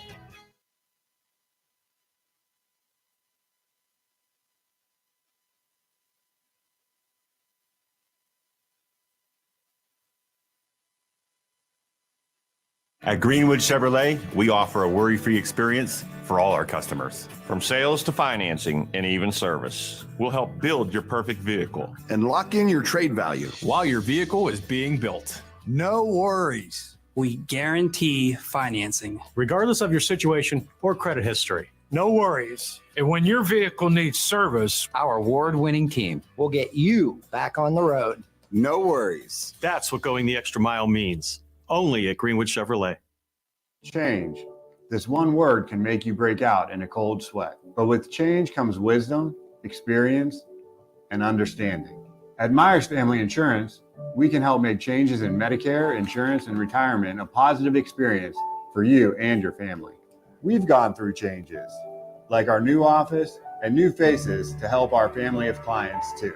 At Greenwood Chevrolet, we offer a worry-free experience for all our customers. From sales to financing and even service, we'll help build your perfect vehicle and lock in your trade value while your vehicle is being built. No worries. We guarantee financing, regardless of your situation or credit history. No worries. And when your vehicle needs service, our award-winning team will get you back on the road. No worries. That's what going the extra mile means. Only at Greenwood Chevrolet. Change. This one word can make you break out in a cold sweat. But with change comes wisdom, experience, and understanding. At Myers Family Insurance, we can help make changes in Medicare, insurance, and retirement a positive experience for you and your family. We've gone through changes, like our new office and new faces to help our family of clients too.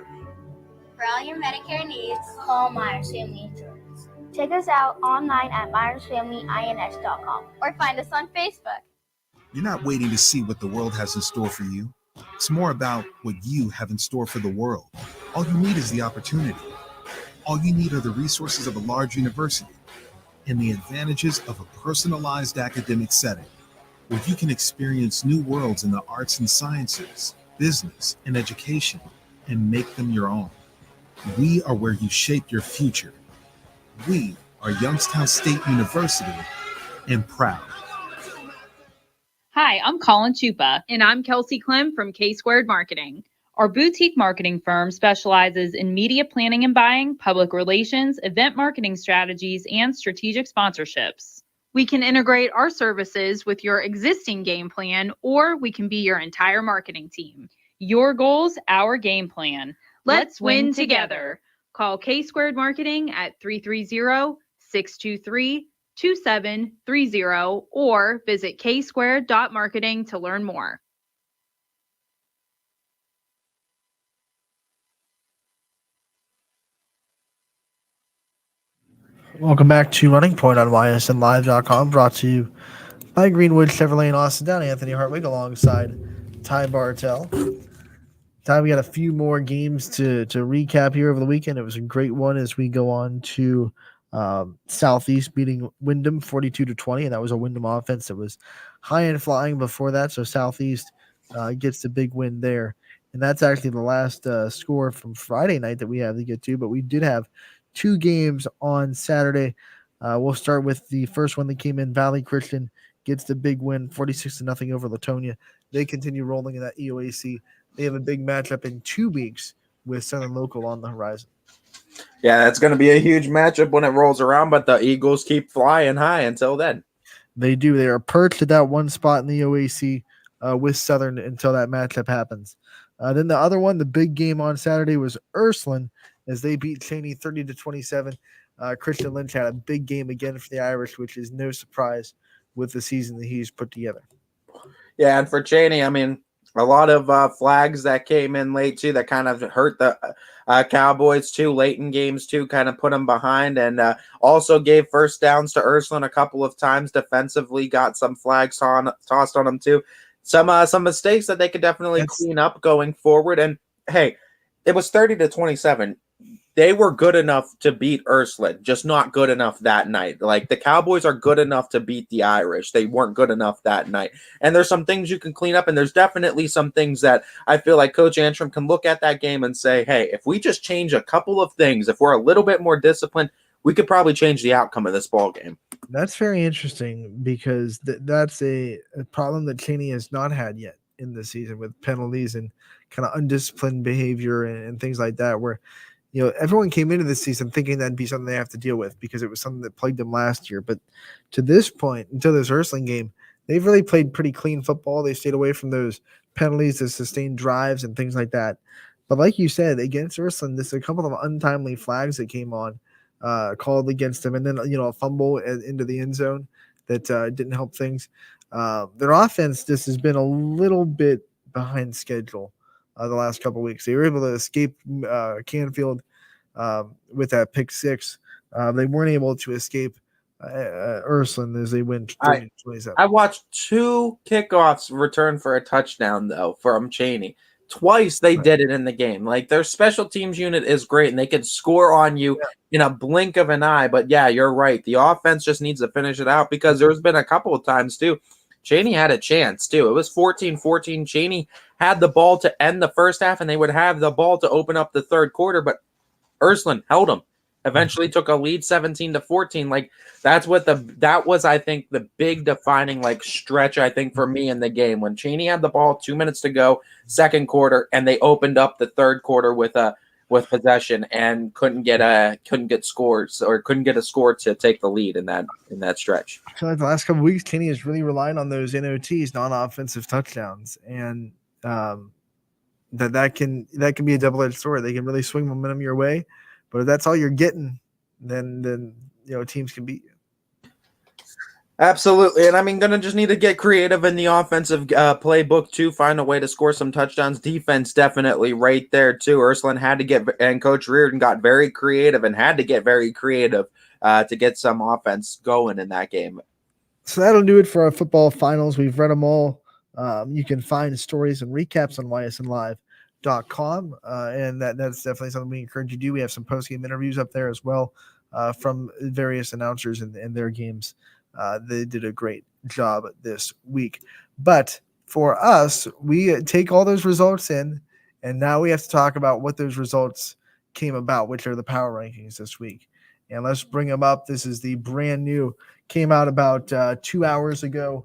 For all your Medicare needs, call Myers Family Insurance. Check us out online at MyersFamilyINS.com or find us on Facebook. You're not waiting to see what the world has in store for you. It's more about what you have in store for the world. All you need is the opportunity. All you need are the resources of a large university and the advantages of a personalized academic setting where you can experience new worlds in the arts and sciences, business, and education and make them your own. We are where you shape your future. We are Youngstown State University and proud. Hi, I'm Colin Chupa. And I'm Kelsey Clem from K-Squared Marketing. Our boutique marketing firm specializes in media planning and buying, public relations, event marketing strategies, and strategic sponsorships. We can integrate our services with your existing game plan, or we can be your entire marketing team. Your goals, our game plan. Let's win together. Call K-Squared Marketing at 330-623-2730 or visit ksquared.marketing to learn more. Welcome back to Running Point on YSNLive.com, brought to you by Greenwood Chevrolet in Austin. Down Anthony Hartwig alongside Ty Bartell. Ty, we got a few more games to recap here over the weekend. It was a great one as we go on to Southeast beating Wyndham 42-20, and that was a Wyndham offense that was high and flying before that. So Southeast gets the big win there, and that's actually the last score from Friday night that we have to get to. But we did have two games on Saturday. We'll start with the first one that came in. Valley Christian gets the big win, 46-0 over Latonia. They continue rolling in that EOAC. They have a big matchup in 2 weeks with Southern Local on the horizon. Yeah, that's going to be a huge matchup when it rolls around, but the Eagles keep flying high until then. They do. They are perched at that one spot in the OAC with Southern until that matchup happens. Then the other one, the big game on Saturday, was Ursuline as they beat Cheney 30-27. Christian Lynch had a big game again for the Irish, which is no surprise with the season that he's put together. Yeah, and for Cheney, I mean, a lot of flags that came in late too that kind of hurt the Cowboys too, late in games too, kind of put them behind, and also gave first downs to Ursuline a couple of times defensively, got some flags tossed on them too. Some mistakes that they could definitely clean up going forward. And hey, it was 30-27. They were good enough to beat Ursuline, just not good enough that night. Like, the Cowboys are good enough to beat the Irish. They weren't good enough that night. And there's some things you can clean up, and there's definitely some things that I feel like Coach Antrim can look at that game and say, hey, if we just change a couple of things, if we're a little bit more disciplined, we could probably change the outcome of this ball game. That's very interesting because that's a problem that Cheney has not had yet in the season, with penalties and kind of undisciplined behavior and things like that, where everyone came into this season thinking that'd be something they have to deal with because it was something that plagued them last year. But to this point, until this Ursuline game, they've really played pretty clean football. They stayed away from those penalties, the sustained drives, and things like that. But like you said, against Ursuline, there's a couple of untimely flags that came on, called against them, and then a fumble into the end zone that didn't help things. Their offense just has been a little bit behind schedule the last couple of weeks. They were able to escape Canfield with that pick six. They weren't able to escape Ursuline as they went 30-27. I watched 2 kickoffs return for a touchdown, though, from Cheney. Twice they did it in the game. Like, their special teams unit is great, and they can score on you in a blink of an eye. But, yeah, you're right. The offense just needs to finish it out because there's been a couple of times, too. Cheney had a chance, too. It was 14-14. Cheney had the ball to end the first half, and they would have the ball to open up the third quarter, but Ursuline held them. Eventually took a lead 17-14. Like, that was, I think, the big defining stretch, I think, for me in the game, when Cheney had the ball, 2 minutes to go, second quarter, and they opened up the third quarter with possession and couldn't get a score to take the lead in that stretch. I feel like the last couple of weeks, Cheney is really relying on those NOTs, non-offensive touchdowns, and that can be a double-edged sword. They can really swing momentum your way, but if that's all you're getting, then teams can beat you. Absolutely. And I mean, going to just need to get creative in the offensive playbook too, find a way to score some touchdowns. Defense definitely right there too. Ursuline had to and Coach Reardon got very creative and had to get very creative to get some offense going in that game. So that'll do it for our football finals. We've read them all. You can find stories and recaps on ysnlive.com. And that's definitely something we encourage you to do. We have some post-game interviews up there as well from various announcers and their games. They did a great job this week. But for us, we take all those results in, and now we have to talk about what those results came about, which are the power rankings this week. And let's bring them up. This is the brand new, came out about 2 hours ago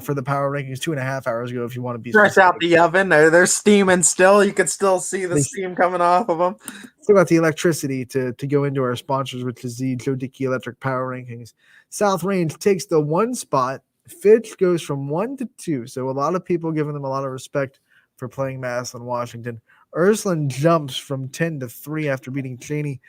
for the power rankings, 2.5 hours ago if you want to be fresh out the oven. They're steaming still. You can still see the steam coming off of them. It's about the electricity to go into our sponsors, which is the Joe Dickey Electric Power Rankings. South Range takes the 1 spot. Fitch goes from 1 to 2. So a lot of people giving them a lot of respect for playing Madison, Washington. Ursuline jumps from 10 to 3 after beating Cheney.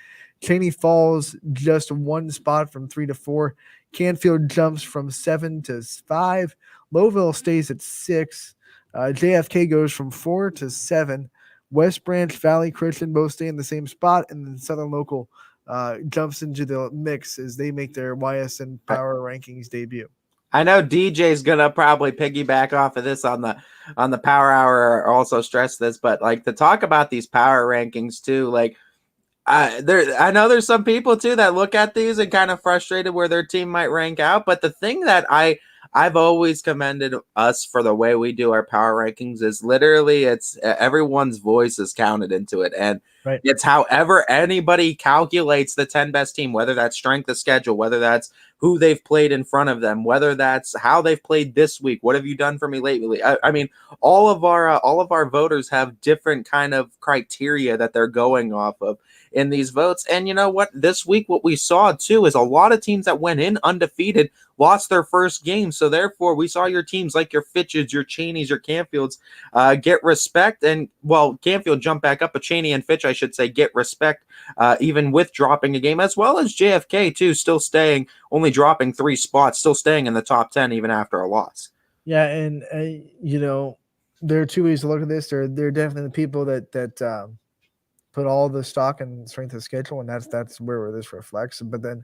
Cheney falls just 1 spot from 3 to 4. Canfield jumps from 7 to 5. Louisville stays at 6. JFK goes from 4 to 7. West Branch, Valley Christian both stay in the same spot, and then Southern Local jumps into the mix as they make their YSN Power Rankings debut. I know DJ's gonna probably piggyback off of this on the Power Hour, or also stress this, but to talk about these power rankings too, I know there's some people too that look at these and kind of frustrated where their team might rank out. But the thing that I've always commended us for the way we do our power rankings is literally it's everyone's voice is counted into it. And it's however anybody calculates the 10 best team, whether that's strength of schedule, whether that's who they've played in front of them, whether that's how they've played this week. What have you done for me lately? I mean, all of our voters have different kind of criteria that they're going off of in these votes. And you know what? This week, what we saw too is a lot of teams that went in undefeated lost their first game. So therefore, we saw your teams like your Fitches, your Cheneys, your Canfields get respect. And well, Canfield jump back up, but Cheney and Fitch, I should say, get respect even with dropping a game, as well as JFK too, still staying, only dropping 3 spots, still staying in the top 10 even after a loss. Yeah, and you know, there are 2 ways to look at this. There are definitely the people that put all the stock and strength of schedule, and that's where this reflects. But then,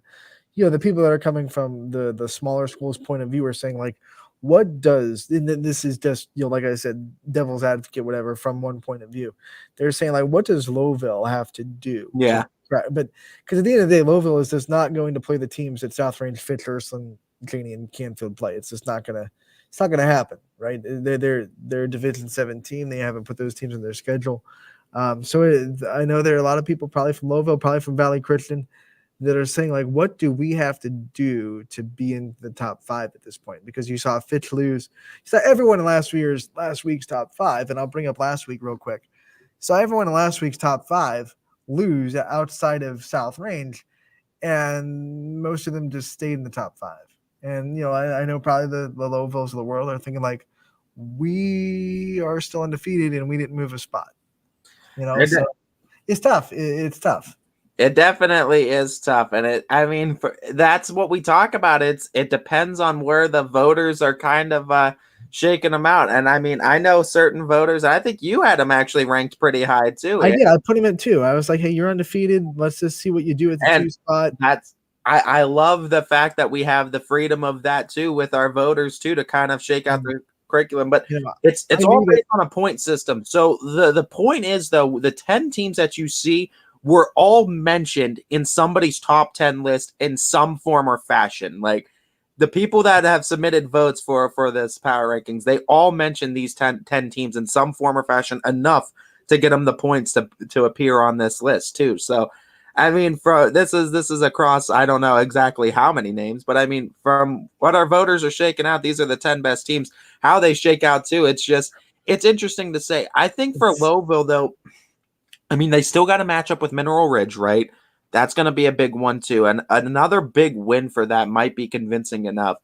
you know, the people that are coming from the smaller schools' point of view are saying, like, what does, and this is just, you know, like I said, devil's advocate, whatever, from one point of view. They're saying, like, what does Louisville have to do? Yeah. But because at the end of the day, Louisville is just not going to play the teams that South Range, Fitch, Ursuline, Cheney, and Canfield play. It's just not gonna happen, right? They're a Division 7 team. They haven't put those teams in their schedule. So I know there are a lot of people probably from Louisville, probably from Valley Christian, that are saying, like, what do we have to do to be in the top 5 at this point? Because you saw Fitch lose. You saw everyone in last week's top 5, and I'll bring up last week real quick. So everyone in last week's top 5 lose outside of South Range, and most of them just stayed in the top 5. And, you know, I know probably the Louisvilles of the world are thinking, like, we are still undefeated and we didn't move a spot. You know, so it's tough. It's tough. It definitely is tough. And that's what we talk about. It depends on where the voters are kind of shaking them out. And I mean, I know certain voters, I think you had them actually ranked pretty high too. I did. I put him at 2. I was like, hey, you're undefeated. Let's just see what you do at the 2 spot. I love the fact that we have the freedom of that too with our voters too, to kind of shake out their curriculum. But it's all based on a point system. So the point is, though, the 10 teams that you see were all mentioned in somebody's top 10 list in some form or fashion. Like, the people that have submitted votes for this power rankings, they all mentioned these 10 teams in some form or fashion, enough to get them the points to appear on this list too. So I mean, this is across, I don't know exactly how many names, but I mean, from what our voters are shaking out, these are the 10 best teams. How they shake out too, it's interesting to say. I think for Louisville, though, I mean, they still got to match up with Mineral Ridge, right? That's going to be a big one too, and another big win for that might be convincing enough.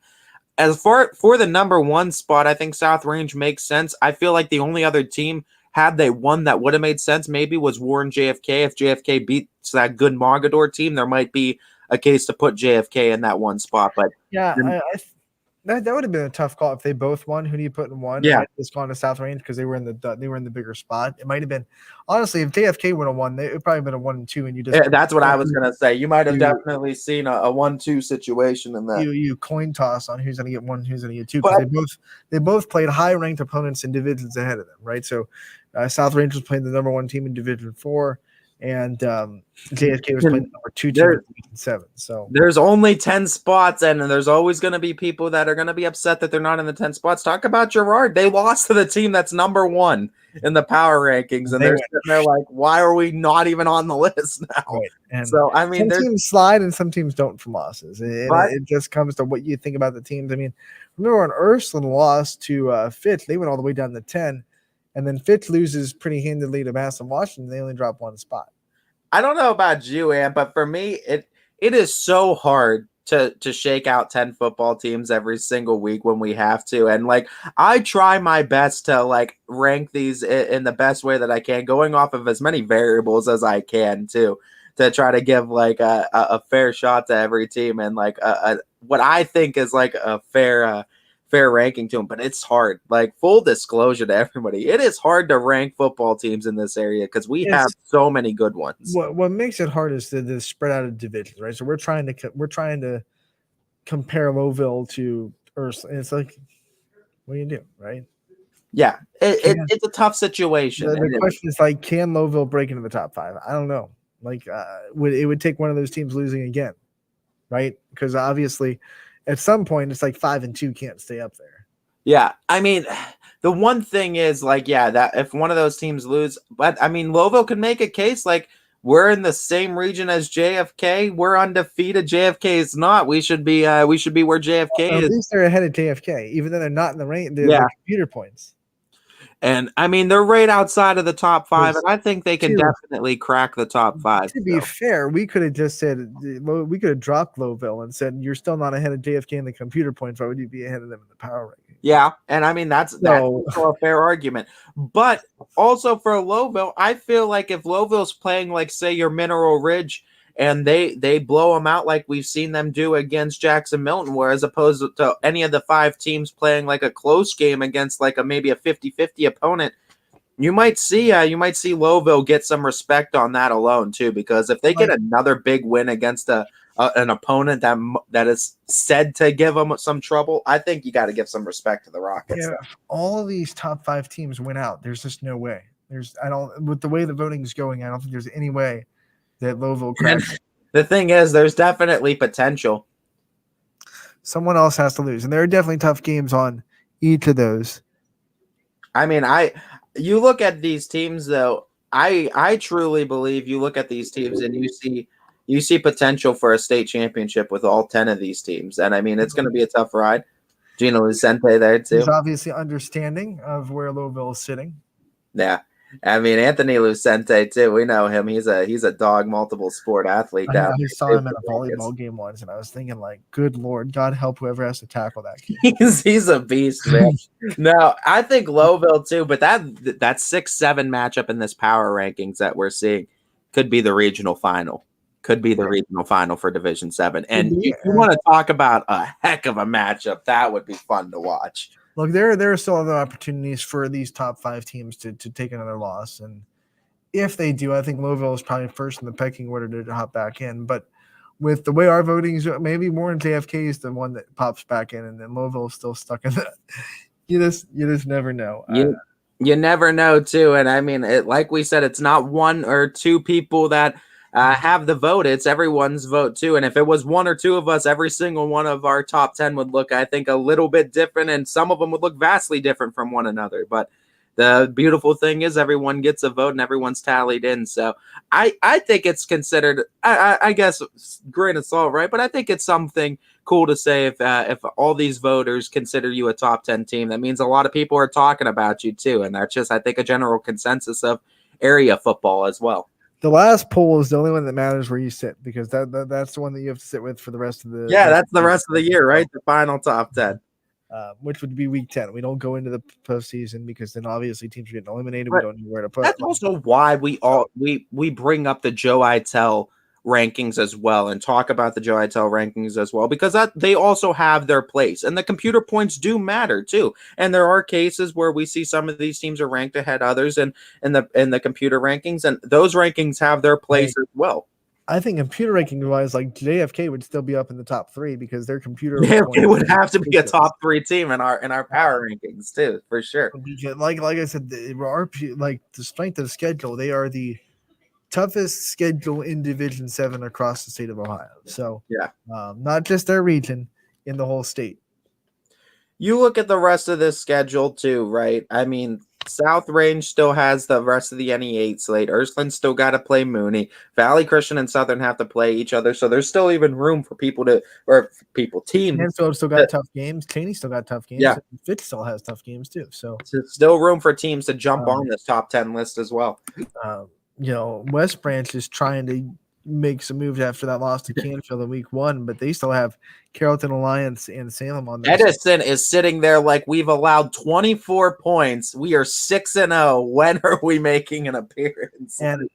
As for the number 1 spot, I think South Range makes sense. I feel like the only other team, had they won, that would have made sense maybe was Warren JFK. If JFK beats that good Mogador team, there might be a case to put JFK in that 1 spot. But yeah, that would have been a tough call if they both won. Who do you put in 1? Yeah, it's gone to South Range because they were in the bigger spot. It might have been, honestly, if JFK would have won, it would probably been a 1 and 2, and you just that's what I was gonna say. You might have definitely seen a 1-2 situation in that. You coin toss on who's gonna get 1, who's gonna get 2, because they both played high ranked opponents in divisions ahead of them, right? So South Range was playing the number 1 team in Division 4. And JFK was playing the number 2 team in Division 7. So there's only 10 spots, and there's always going to be people that are going to be upset that they're not in the 10 spots. Talk about Girard. They lost to the team that's number 1 in the power rankings, and they're sitting there like, why are we not even on the list now? Right. And so, I mean, some teams slide and some teams don't from losses. It just comes to what you think about the teams. I mean, remember when Ursuline lost to Fitch, they went all the way down to 10. And then Fitch loses pretty handedly to Massillon, Washington. They only drop 1 spot. I don't know about you, Ann, but for me, it is so hard to shake out 10 football teams every single week when we have to. And like, I try my best to like rank these in the best way that I can, going off of as many variables as I can too, to try to give like a fair shot to every team and like what I think is like a fair ranking to them. But it's hard. Like, full disclosure to everybody, it is hard to rank football teams in this area because we have so many good ones. What makes it hard is the spread out of divisions, right? So we're trying to compare Louisville to Ursuline. And it's like, what do you do, right? Yeah, it's a tough situation. The question is, like, can Louisville break into the top 5? I don't know. Like, it would take one of those teams losing again, right? Because obviously, at some point, it's like 5 and 2 can't stay up there. Yeah, I mean, the one thing is, like, yeah, that if one of those teams lose, but I mean, Louisville could make a case. Like, We're in the same region as JFK. We're undefeated. JFK is not. We should be where JFK At is. least they're ahead of JFK, even though they're not in the range. They're Yeah. the computer points. And I mean, they're right outside of the top 5, and I think they can definitely crack the top 5. To be fair, we could have just said we could have dropped Louisville and said you're still not ahead of JFK in the computer points. Why would you be ahead of them in the power ranking? Yeah, and I mean that's also a fair argument. But also for Louisville, I feel like if Louisville's playing like say your Mineral Ridge and they blow them out like we've seen them do against Jackson Milton, whereas opposed to any of the 5 teams playing like a close game against like maybe a 50-50 opponent, you might see Louisville get some respect on that alone too, because if they get another big win against an opponent that is said to give them some trouble, I think you got to give some respect to the Rockets. Yeah, if all of these top 5 teams win out, there's just no way. With the way the voting is going, I don't think there's any way that Louisville cracks. The thing is, there's definitely potential. Someone else has to lose, and there are definitely tough games on each of those. I mean, you look at these teams though. I truly believe you look at these teams and you see potential for a state championship with all 10 of these teams, and I mean it's going to be a tough ride. Gino Lucente there too. He's obviously understanding of where Louisville is sitting. Yeah. I mean, Anthony Lucente too. We know him. He's a dog, multiple sport athlete. I saw him at a volleyball game once, and I was thinking, like, good Lord, God help whoever has to tackle that kid. He's a beast, man. No, I think Louisville too, but that 6-7 matchup in this power rankings that we're seeing could be the regional final. Could be the regional final for Division 7. And you want to talk about a heck of a matchup. That would be fun to watch. Look, there are still other opportunities for these top 5 teams to take another loss. And if they do, I think Louisville is probably first in the pecking order to hop back in. But with the way our voting is, maybe Warren JFK is the one that pops back in, and then Louisville is still stuck in that. You just never know. You never know, too. And I mean, like we said, it's not 1 or 2 people that have the vote. It's everyone's vote too. And if it was 1 or 2 of us, every single one of our top 10 would look, I think, a little bit different, and some of them would look vastly different from one another. But the beautiful thing is everyone gets a vote and everyone's tallied in. So I think it's considered, I guess, grain of salt, right? But I think it's something cool to say if all these voters consider you a top 10 team. That means a lot of people are talking about you too. And that's just, I think, a general consensus of area football as well. The last poll is the only one that matters where you sit, because that's the one that you have to sit with for the rest of the that's the rest of the year, right? The final top 10. Which would be week 10. We don't go into the postseason because then obviously teams are getting eliminated. Right. We don't know where to put. That's also why we bring up the Joe Itel rankings as well and talk about the Joe Itel rankings as well, because they also have their place, and the computer points do matter too. And there are cases where we see some of these teams are ranked ahead others in the computer rankings, and those rankings have their place as well. I think computer ranking wise, like JFK would still be up in the top 3 because their computer JFK would have to be a top 3 team in our power rankings too, for sure. Like I said, the strength of the schedule, they are the toughest schedule in Division 7 across the state of Ohio. So not just their region, in the whole state. You look at the rest of this schedule too, right? I mean, South Range still has the rest of the NE8 slate. Ursuline still got to play Mooney. Valley Christian and Southern have to play each other, so there's still even room for teams. Mansfield still got tough games. Cheney still got tough games. Yeah, Fitch still has tough games too. So there's still room for teams to jump on this top 10 list as well. West Branch is trying to make some moves after that loss to Canfield in week 1, but they still have Carrollton Alliance and Salem on there. Edison is sitting there like, we've allowed 24 points. We are 6-0. When are we making an appearance? And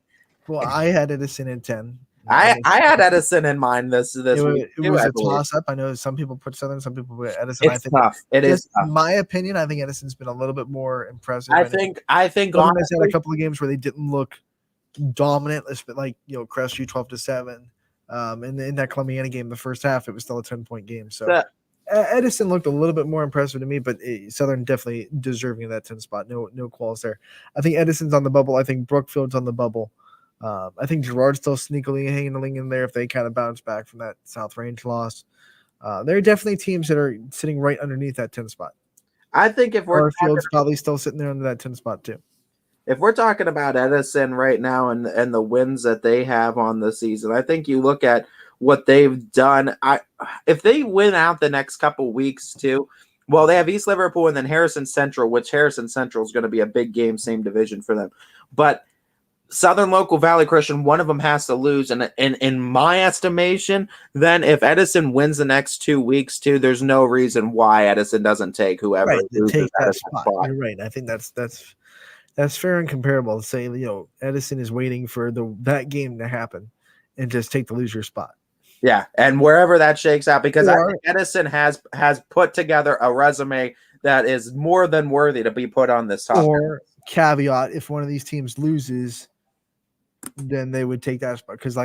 I had Edison in 10. I had Edison in mind this week. It was a toss-up. I know some people put Southern, some people put Edison. It's tough. It is tough. In my opinion, I think Edison's been a little bit more impressive. I think honestly, had a couple of games where they didn't look dominant, like Crestview 12-7. And in that Columbiana game, the first half, it was still a 10-point game. So Edison looked a little bit more impressive to me, but Southern definitely deserving of that 10 spot. No qualms there. I think Edison's on the bubble. I think Brookfield's on the bubble. I think Girard's still sneakily hanging in there if they kind of bounce back from that South Range loss. There are definitely teams that are sitting right underneath that 10 spot. I think if we're Garfield's probably still sitting there under that 10 spot too. if we're talking about Edison right now and the wins that they have on the season, I think you look at what they've done. If they win out the next couple weeks too, well, they have East Liverpool and then Harrison Central, which Harrison Central is going to be a big game, same division for them. But Southern Local, Valley Christian, one of them has to lose. And in my estimation, then if Edison wins the next 2 weeks too, there's no reason why Edison doesn't take whoever loses take that that spot. spot. You're right. I think that's fair and comparable to say, Edison is waiting for that game to happen and just take the loser spot. Yeah, and wherever that shakes out, because I think Edison has put together a resume that is more than worthy to be put on this top. Or caveat, if one of these teams loses, then they would take that spot because,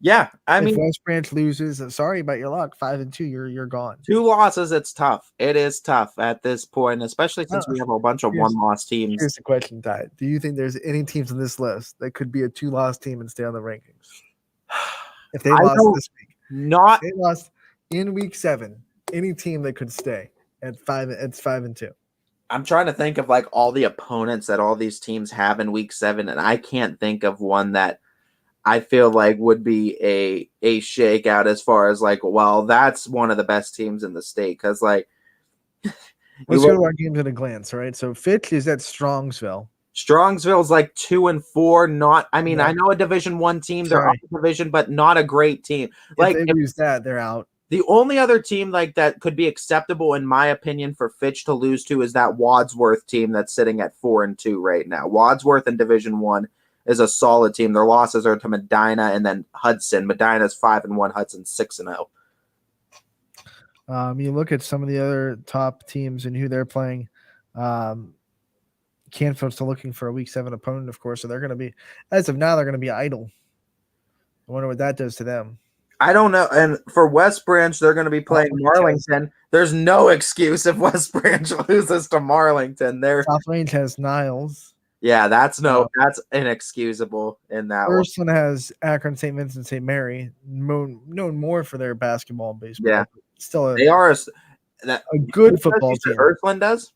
yeah, I mean, if West Branch loses, sorry about your luck. 5-2, you're gone. 2 losses, it's tough. It is tough at this point, especially since we have a bunch of one-loss teams. Here's the question, Ty. Do you think there's any teams on this list that could be a 2-loss team and stay on the rankings? If they lost this week, if they lost in week 7, any team that could stay at 5-2. I'm trying to think of all the opponents that all these teams have in week 7, and I can't think of one that I feel like would be a shakeout as far as well, that's one of the best teams in the state. Because let's go to our games at a glance. All right. So Fitch is at Strongsville. Strongsville's 2-4. I know a Division I team, they're up a division, but not a great team. If they lose that, they're out. The only other team that could be acceptable, in my opinion, for Fitch to lose to is that Wadsworth team that's sitting at 4-2 right now. Wadsworth in Division I is a solid team. Their losses are to Medina and then Hudson. Medina's 5-1, Hudson 6-0. You look at some of the other top teams and who they're playing. Canfield's still looking for a week 7 opponent, of course, so they're going to be, as of now, they're going to be idle. I wonder what that does to them. I don't know. And for West Branch, they're going to be playing Marlington. There's no excuse if West Branch loses to Marlington. South Range has Niles. Yeah, that's inexcusable in that one. Ursuline has Akron, St. Vincent, St. Mary, known more for their basketball and baseball. Yeah, still they are a good football team. Ursuline does.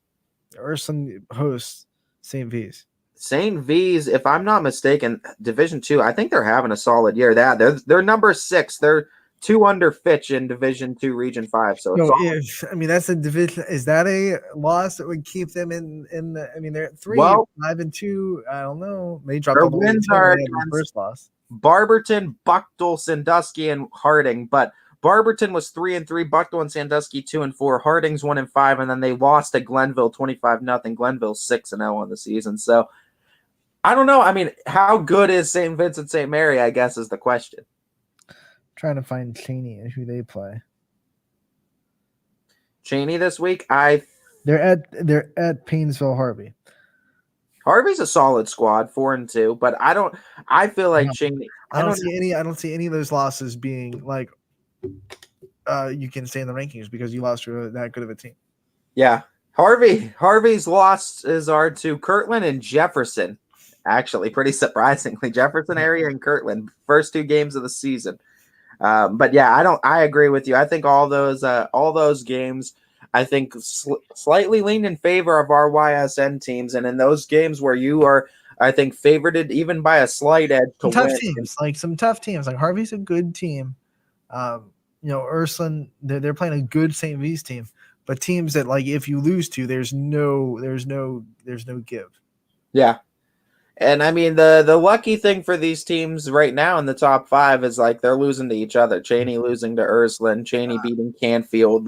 Ursuline hosts St. V's. St. V's, if I'm not mistaken, Division II, I think they're having a solid year. They're number 6. They're 2 under Fitch in Division II, Region 5. So that's a division. Is that a loss that would keep them in the? I mean, they're at 3, 5-2. I don't know. They dropped their all the way wins to are the first loss. Barberton, Buckdale, Sandusky, and Harding, but Barberton was 3-3, Buckdale and Sandusky 2-4, Harding's 1-5, and then they lost to Glenville 25-0. Glenville's 6-0 on the season. So I don't know. I mean, how good is St. Vincent St. Mary, I guess, is the question. Trying to find Cheney and who they play. Cheney this week? They're at Painesville Harvey. Harvey's a solid squad, 4-2, but I feel like Cheney. I don't see any of those losses being you can stay in the rankings because you lost to that good of a team. Yeah. Harvey's losses are to Kirtland and Jefferson. Actually, pretty surprisingly, Jefferson area and Kirtland, first 2 games of the season. But yeah, I agree with you. I think all those games, I think slightly lean in favor of our YSN teams. And in those games where you are, I think, favored even by a slight edge to win. Some tough teams. Harvey's a good team. Ursuline, they're playing a good St. V's team, but teams that if you lose to, there's no give. Yeah. And I mean, the lucky thing for these teams right now in the top 5 is they're losing to each other. Cheney losing to Ursuline, Cheney beating Canfield.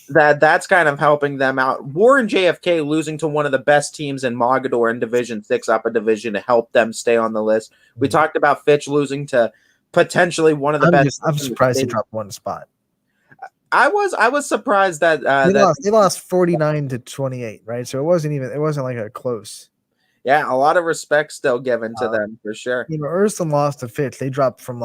That's kind of helping them out. Warren JFK losing to one of the best teams in Mogador in Division 6 up a division to help them stay on the list. We talked about Fitch losing to potentially one of the best. I'm surprised he dropped 1 spot. I was surprised that they lost 49-28, right? So it wasn't like a close. Yeah, a lot of respect still given to them for sure. Ursuline lost to Fitch. They dropped from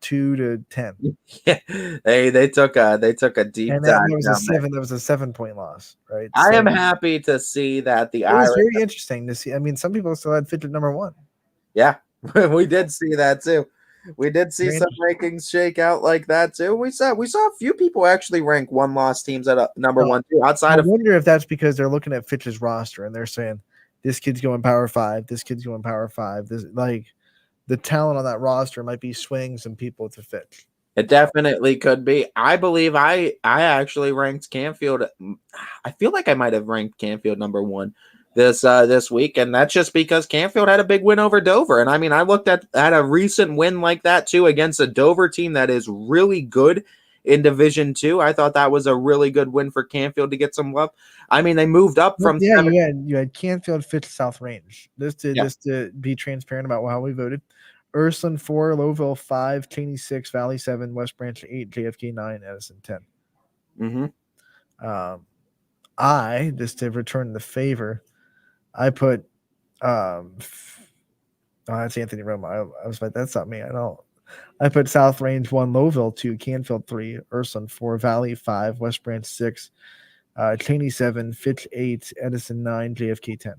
2 to 10. Yeah, they took a deep and dive. That was a 7-point loss, right? I am happy to see that the Irish. Irish. It was very interesting to see. I mean, some people still had Fitch at number 1. Yeah, we did see that too. We did see some rankings shake out like that too. We saw a few people actually rank 1-loss teams at number 1 too. Outside I wonder if that's because they're looking at Fitch's roster and they're saying, this kid's going Power 5. This kid's going Power 5. This like the talent on that roster might be swaying some people to Fitch. It definitely could be. I believe I actually ranked Canfield. I feel like I might have ranked Canfield number 1 this week, and that's just because Canfield had a big win over Dover. And I mean, I looked at a recent win like that too against a Dover team that is really good in Division 2. I thought that was a really good win for Canfield to get some love. I mean, they moved up from you had Canfield, Fitch, South Range. Just to be transparent about how we voted. Ursuline 4, Louisville 5, Cheney 6, Valley 7, West Branch 8, JFK 9, Edison 10. Mm-hmm. I, just to return the favor, I put that's Anthony Roma. I was like, that's not me. I put South Range 1, Louisville 2, Canfield 3, Ursuline 4, Valley 5, West Branch 6, Cheney 7, Fitch 8, Edison 9, JFK 10.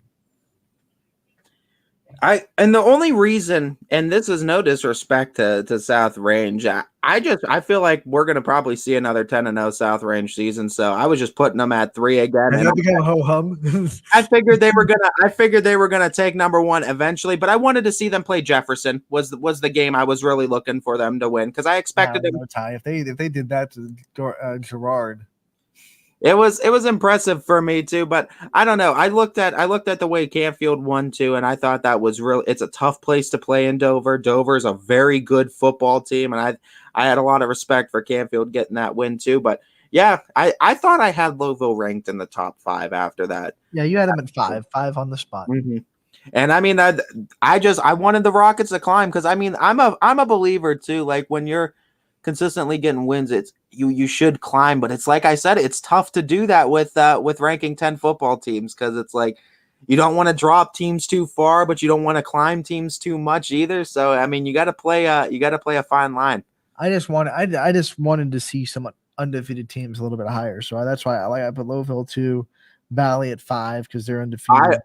And the only reason, and this is no disrespect to South Range, I feel like we're gonna probably see another 10-0 South Range season. So I was just putting them at 3 again. And that became a ho hum. I figured they were gonna take number 1 eventually, but I wanted to see them play Jefferson. Was the game I was really looking for them to win because I expected them. No tie. If they did that to Gerard. It was impressive for me too, but I don't know. I looked at the way Canfield won too, and I thought that was real. It's a tough place to play in Dover. Dover's a very good football team, and I had a lot of respect for Canfield getting that win too. But yeah, I thought I had Louisville ranked in the top 5 after that. Yeah, you had them at 5 on the spot. Mm-hmm. And I mean, I wanted the Rockets to climb because I mean I'm a believer too. Like when you're consistently getting wins, it's you should climb, but it's like I said, it's tough to do that with ranking 10 football teams because it's like you don't want to drop teams too far, but you don't want to climb teams too much either. So I mean, you got to play a fine line. I just wanted to see some undefeated teams a little bit higher, so that's why I put Louisville 2, Valley at 5 because they're undefeated.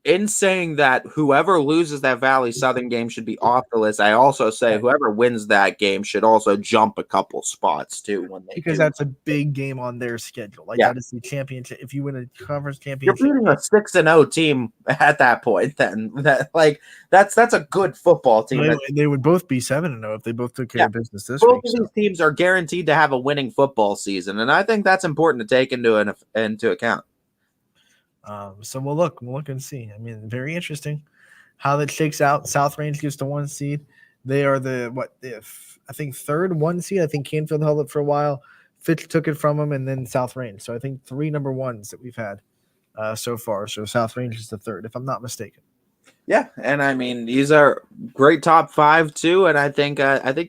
In saying that whoever loses that Valley Southern game should be off the list, I also say whoever wins that game should also jump a couple spots too because that's a big game on their schedule. That is the championship. If you win a conference championship, you're beating a 6-0 team at that point. Then that's a good football team. They would both be 7-0 if they both took care of business this week. Both of these teams are guaranteed to have a winning football season, and I think that's important to take into account. So we'll look and see. I mean, very interesting how that shakes out. South Range gets the 1 seed. They are I think 3rd 1 seed. I think Canfield held it for a while. Fitch took it from them, and then South Range. So I think 3 number 1s that we've had so far. So South Range is the 3rd, if I'm not mistaken. Yeah, and I mean these are great top 5 too, and I think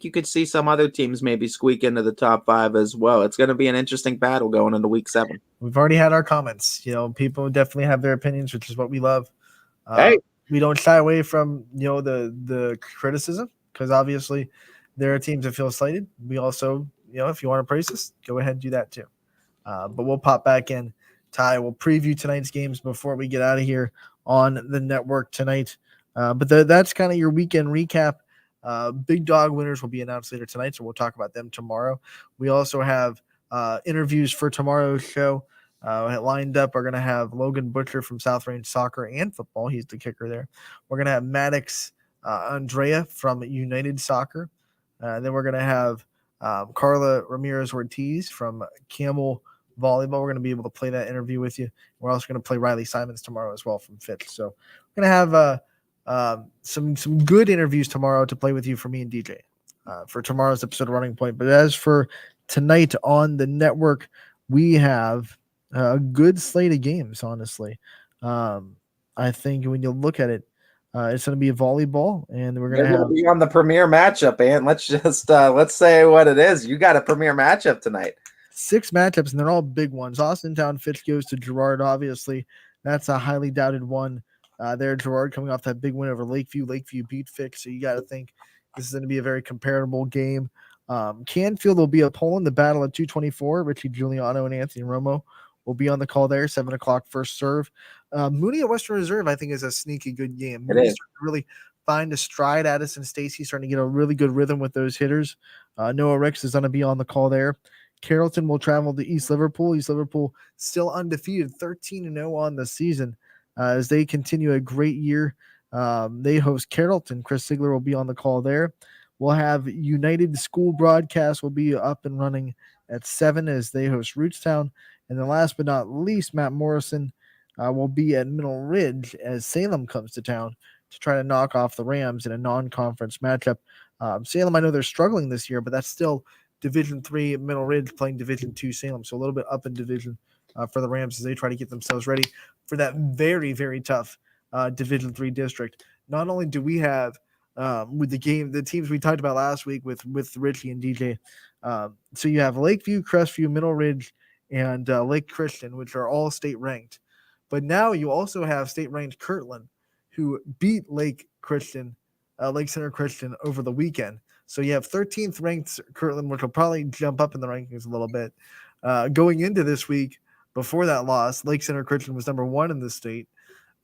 you could see some other teams maybe squeak into the top 5 as well. It's going to be an interesting battle going into week 7. We've already had our comments. People definitely have their opinions, which is what we love. We don't shy away from the criticism because obviously there are teams that feel slighted. We also if you want to praise us, go ahead and do that too. But we'll pop back in. Ty, we'll preview tonight's games before we get out of here on the network tonight. But that's kind of your weekend recap. Big dog winners will be announced later tonight, so we'll talk about them tomorrow. We also have interviews for tomorrow's show lined up. We're going to have Logan Butcher from South Range Soccer and Football. He's the kicker there. We're going to have Maddox Andrea from United Soccer. Then we're going to have Carla Ramirez-Ortiz from Camel Volleyball. We're going to be able to play that interview with you. We're also going to play Riley Simons tomorrow as well from Fitch. So we're going to have some good interviews tomorrow to play with you for me and DJ for tomorrow's episode of Running Point. But as for tonight on the network, we have a good slate of games, honestly. I think when you look at it, it's going to be a volleyball, and we're going to be on the premier matchup, and let's just let's say what it is. You got a premier matchup tonight. 6 matchups, and they're all big ones. Austintown Fitch goes to Girard, obviously. That's a highly doubted one. There, Girard coming off that big win over Lakeview. Lakeview beat Fitch, so you got to think this is going to be a very comparable game. Canfield will be a Poland, the battle at 224. Richie Giuliano and Anthony Romo will be on the call there, 7 o'clock first serve. Mooney at Western Reserve, I think, is a sneaky good game. Mooney's starting to really find a stride. Addison Stacy starting to get a really good rhythm with those hitters. Noah Ricks is going to be on the call there. Carrollton will travel to East Liverpool. East Liverpool still undefeated, 13-0 on the season. as they continue a great year. They host Carrollton. Chris Ziegler will be on the call there. We'll have United School Broadcast will be up and running at 7 as they host Rootstown. And then last but not least, Matt Morrison will be at Middle Ridge as Salem comes to town to try to knock off the Rams in a non-conference matchup. Salem, I know they're struggling this year, but that's still Division III Middle Ridge playing Division II Salem, so a little bit up in division for the Rams as they try to get themselves ready for that very, very tough Division III district. Not only do we have with the teams we talked about last week with Richie and DJ, so you have Lakeview, Crestview, Middle Ridge, and Lake Christian, which are all state ranked. But now you also have state ranked Kirtland, who beat Lake Center Christian over the weekend. So you have 13th ranked Kirtland, which will probably jump up in the rankings a little bit. Going into this week, before that loss, Lake Center Christian was number 1 in the state.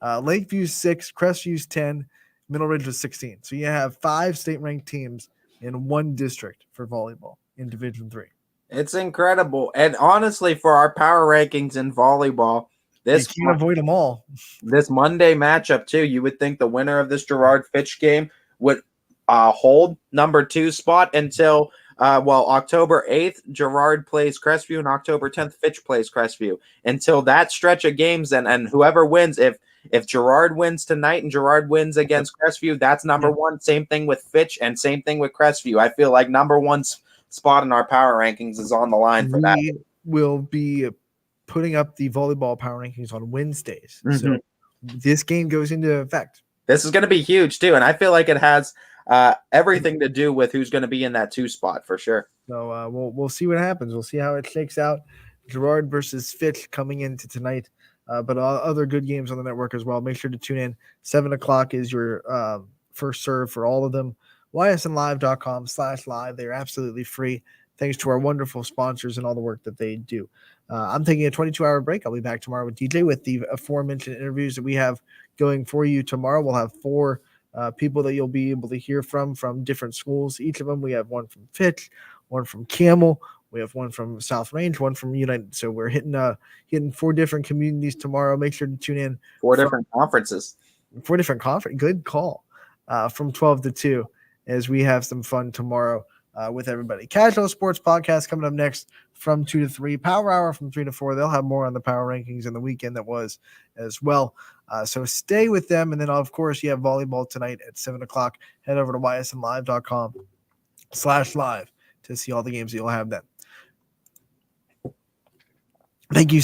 Lakeview's 6, Crestview's 10, Middle Ridge was 16. So you have 5 state-ranked teams in one district for volleyball in Division III. It's incredible. And honestly, for our power rankings in volleyball, You can't avoid them all. This Monday matchup, too, you would think the winner of this Girard Fitch game would hold number 2 spot until October 8th, Girard plays Crestview, and October 10th, Fitch plays Crestview. Until that stretch of games, and whoever wins, if Girard wins tonight and Girard wins against Crestview, that's number 1. Same thing with Fitch and same thing with Crestview. I feel like number 1 spot in our power rankings is on the line for that. We will be putting up the volleyball power rankings on Wednesdays. Mm-hmm. So this game goes into effect. This is going to be huge, too, and I feel like it has everything to do with who's going to be in that 2 spot for sure. So we'll see what happens. We'll see how it shakes out. Girard versus Fitch coming into tonight, but other good games on the network as well. Make sure to tune in. 7 o'clock is your first serve for all of them. ysnlive.com/live. They're absolutely free. Thanks to our wonderful sponsors and all the work that they do. I'm taking a 22-hour break. I'll be back tomorrow with DJ with the aforementioned interviews that we have going for you tomorrow. We'll have 4 people that you'll be able to hear from different schools. Each of them, we have one from Fitch, one from Camel, we have one from South Range, one from United. So we're hitting 4 different communities tomorrow. Make sure to tune in. 4 different conferences. 4 different conferences. Good call. From 12 to 2 as we have some fun tomorrow with everybody. Casual Sports Podcast coming up next from 2 to 3. Power Hour from 3 to 4. They'll have more on the power rankings in the weekend that was as well. So stay with them. And then, of course, you have volleyball tonight at 7 o'clock. Head over to ysnlive.com/live to see all the games that you'll have then. Thank you